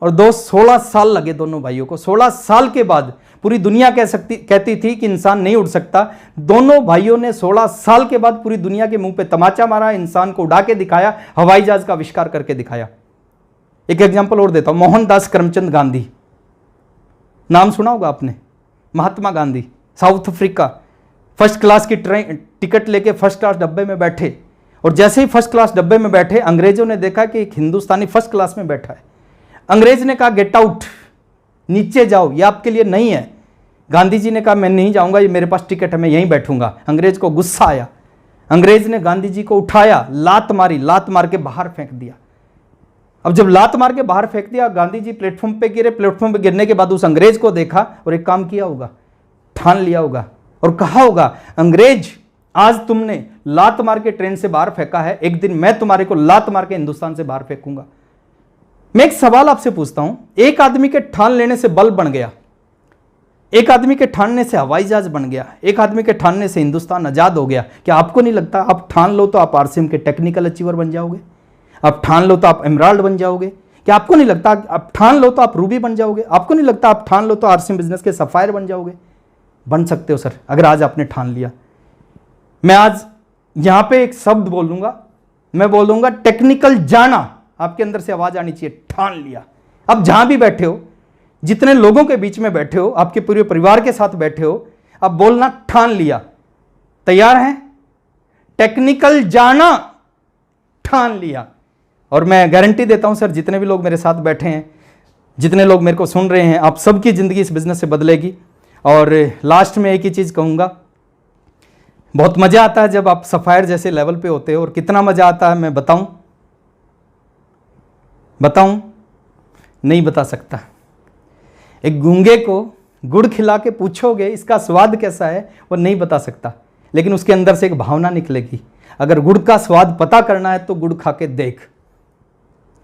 और 16 साल लगे दोनों भाइयों को। 16 साल के बाद पूरी दुनिया कहती थी कि इंसान नहीं उड़ सकता। दोनों भाइयों ने 16 साल के बाद पूरी दुनिया के मुंह पे तमाचा मारा, इंसान को उड़ा के दिखाया, हवाई जहाज का आविष्कार करके दिखाया। एक एग्जांपल और देता हूं, मोहनदास करमचंद गांधी, नाम सुना होगा आपने। Mahatma Gandhi, South Africa, first class की ट्रेन टिकट लेके फर्स्ट क्लास डब्बे में बैठे। और जैसे ही फर्स्ट क्लास डब्बे में बैठे, अंग्रेजों ने देखा कि एक हिंदुस्तानी फर्स्ट क्लास में बैठा है। अंग्रेज ने कहा गेट आउट, नीचे जाओ, ये आपके लिए नहीं है। गांधी जी ने कहा मैं नहीं जाऊंगा, ये मेरे पास टिकट है, मैं यहीं बैठूंगा। अंग्रेज को गुस्सा आया, अंग्रेज ने गांधी जी को उठाया, लात मारी, लात मार के बाहर फेंक दिया। अब जब लात मार के बाहर फेंक दिया, गांधी जी प्लेटफॉर्म पे गिरे। प्लेटफॉर्म पे गिरने के बाद उस अंग्रेज को देखा और एक काम किया होगा, ठान लिया होगा और कहा होगा अंग्रेज आज तुमने लात मार के ट्रेन से बाहर फेंका है, एक दिन मैं तुम्हारे को लात मार के हिंदुस्तान से बाहर फेंकूंगा। मैं एक सवाल आपसे पूछता हूं, एक आदमी के ठान लेने से बल्ब बन गया, एक आदमी के ठानने से हवाई जहाज बन गया, एक आदमी के ठानने से हिंदुस्तान आजाद हो गया। क्या आपको नहीं लगता आप ठान लो तो आप आरसीएम के टेक्निकल अचीवर बन जाओगे? आप ठान लो तो आप एमराल्ड बन जाओगे? क्या आपको नहीं लगता आप ठान लो तो आप रूबी बन जाओगे? आपको नहीं लगता आप ठान लो तो आरसीएम बिजनेस के सफायर बन जाओगे? बन सकते हो सर, अगर आज आपने ठान लिया। मैं आज यहां पे एक शब्द बोल दूंगा, मैं बोल दूंगा टेक्निकल जाना। आपके अंदर से आवाज आनी चाहिए, ठान लिया। अब जहां भी बैठे हो, जितने लोगों के बीच में बैठे हो, आपके पूरे परिवार के साथ बैठे हो, अब बोलना ठान लिया। तैयार हैं? टेक्निकल जाना, ठान लिया। और मैं गारंटी देता हूं सर, जितने भी लोग मेरे साथ बैठे हैं, जितने लोग मेरे को सुन रहे हैं, आप सबकी जिंदगी इस बिजनेस से बदलेगी। और लास्ट में एक ही चीज कहूंगा, बहुत मज़ा आता है जब आप सफ़ायर जैसे लेवल पे होते हो। और कितना मज़ा आता है मैं बताऊं? नहीं बता सकता। एक गूंगे को गुड़ खिला के पूछोगे इसका स्वाद कैसा है, वो नहीं बता सकता, लेकिन उसके अंदर से एक भावना निकलेगी। अगर गुड़ का स्वाद पता करना है तो गुड़ खा के देख।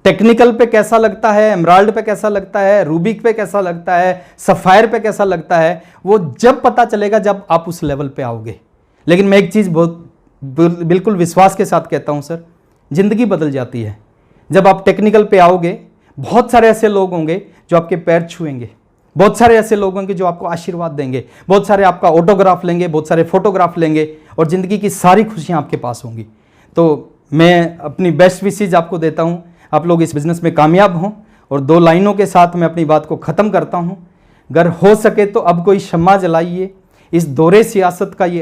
टेक्निकल पे कैसा लगता है, एमराल्ड पे कैसा लगता है, रूबिक पे कैसा लगता है, सफ़ायर पे कैसा लगता है, वो जब पता चलेगा जब आप उस लेवल पे आओगे। लेकिन मैं एक चीज़ बहुत बिल्कुल विश्वास के साथ कहता हूँ सर, ज़िंदगी बदल जाती है जब आप टेक्निकल पे आओगे। बहुत सारे ऐसे लोग होंगे जो आपके पैर छुएंगे, बहुत सारे ऐसे लोग होंगे जो आपको आशीर्वाद देंगे, बहुत सारे आपका ऑटोग्राफ लेंगे, बहुत सारे फोटोग्राफ लेंगे, और ज़िंदगी की सारी खुशियाँ आपके पास होंगी। तो मैं अपनी बेस्ट विशेज आपको देता हूँ, आप लोग इस बिज़नेस में कामयाब हों। और 2 लाइनों के साथ मैं अपनी बात को ख़त्म करता हूँ। अगर हो सके तो अब कोई शम्मा जलाइए, इस दौरे सियासत का ये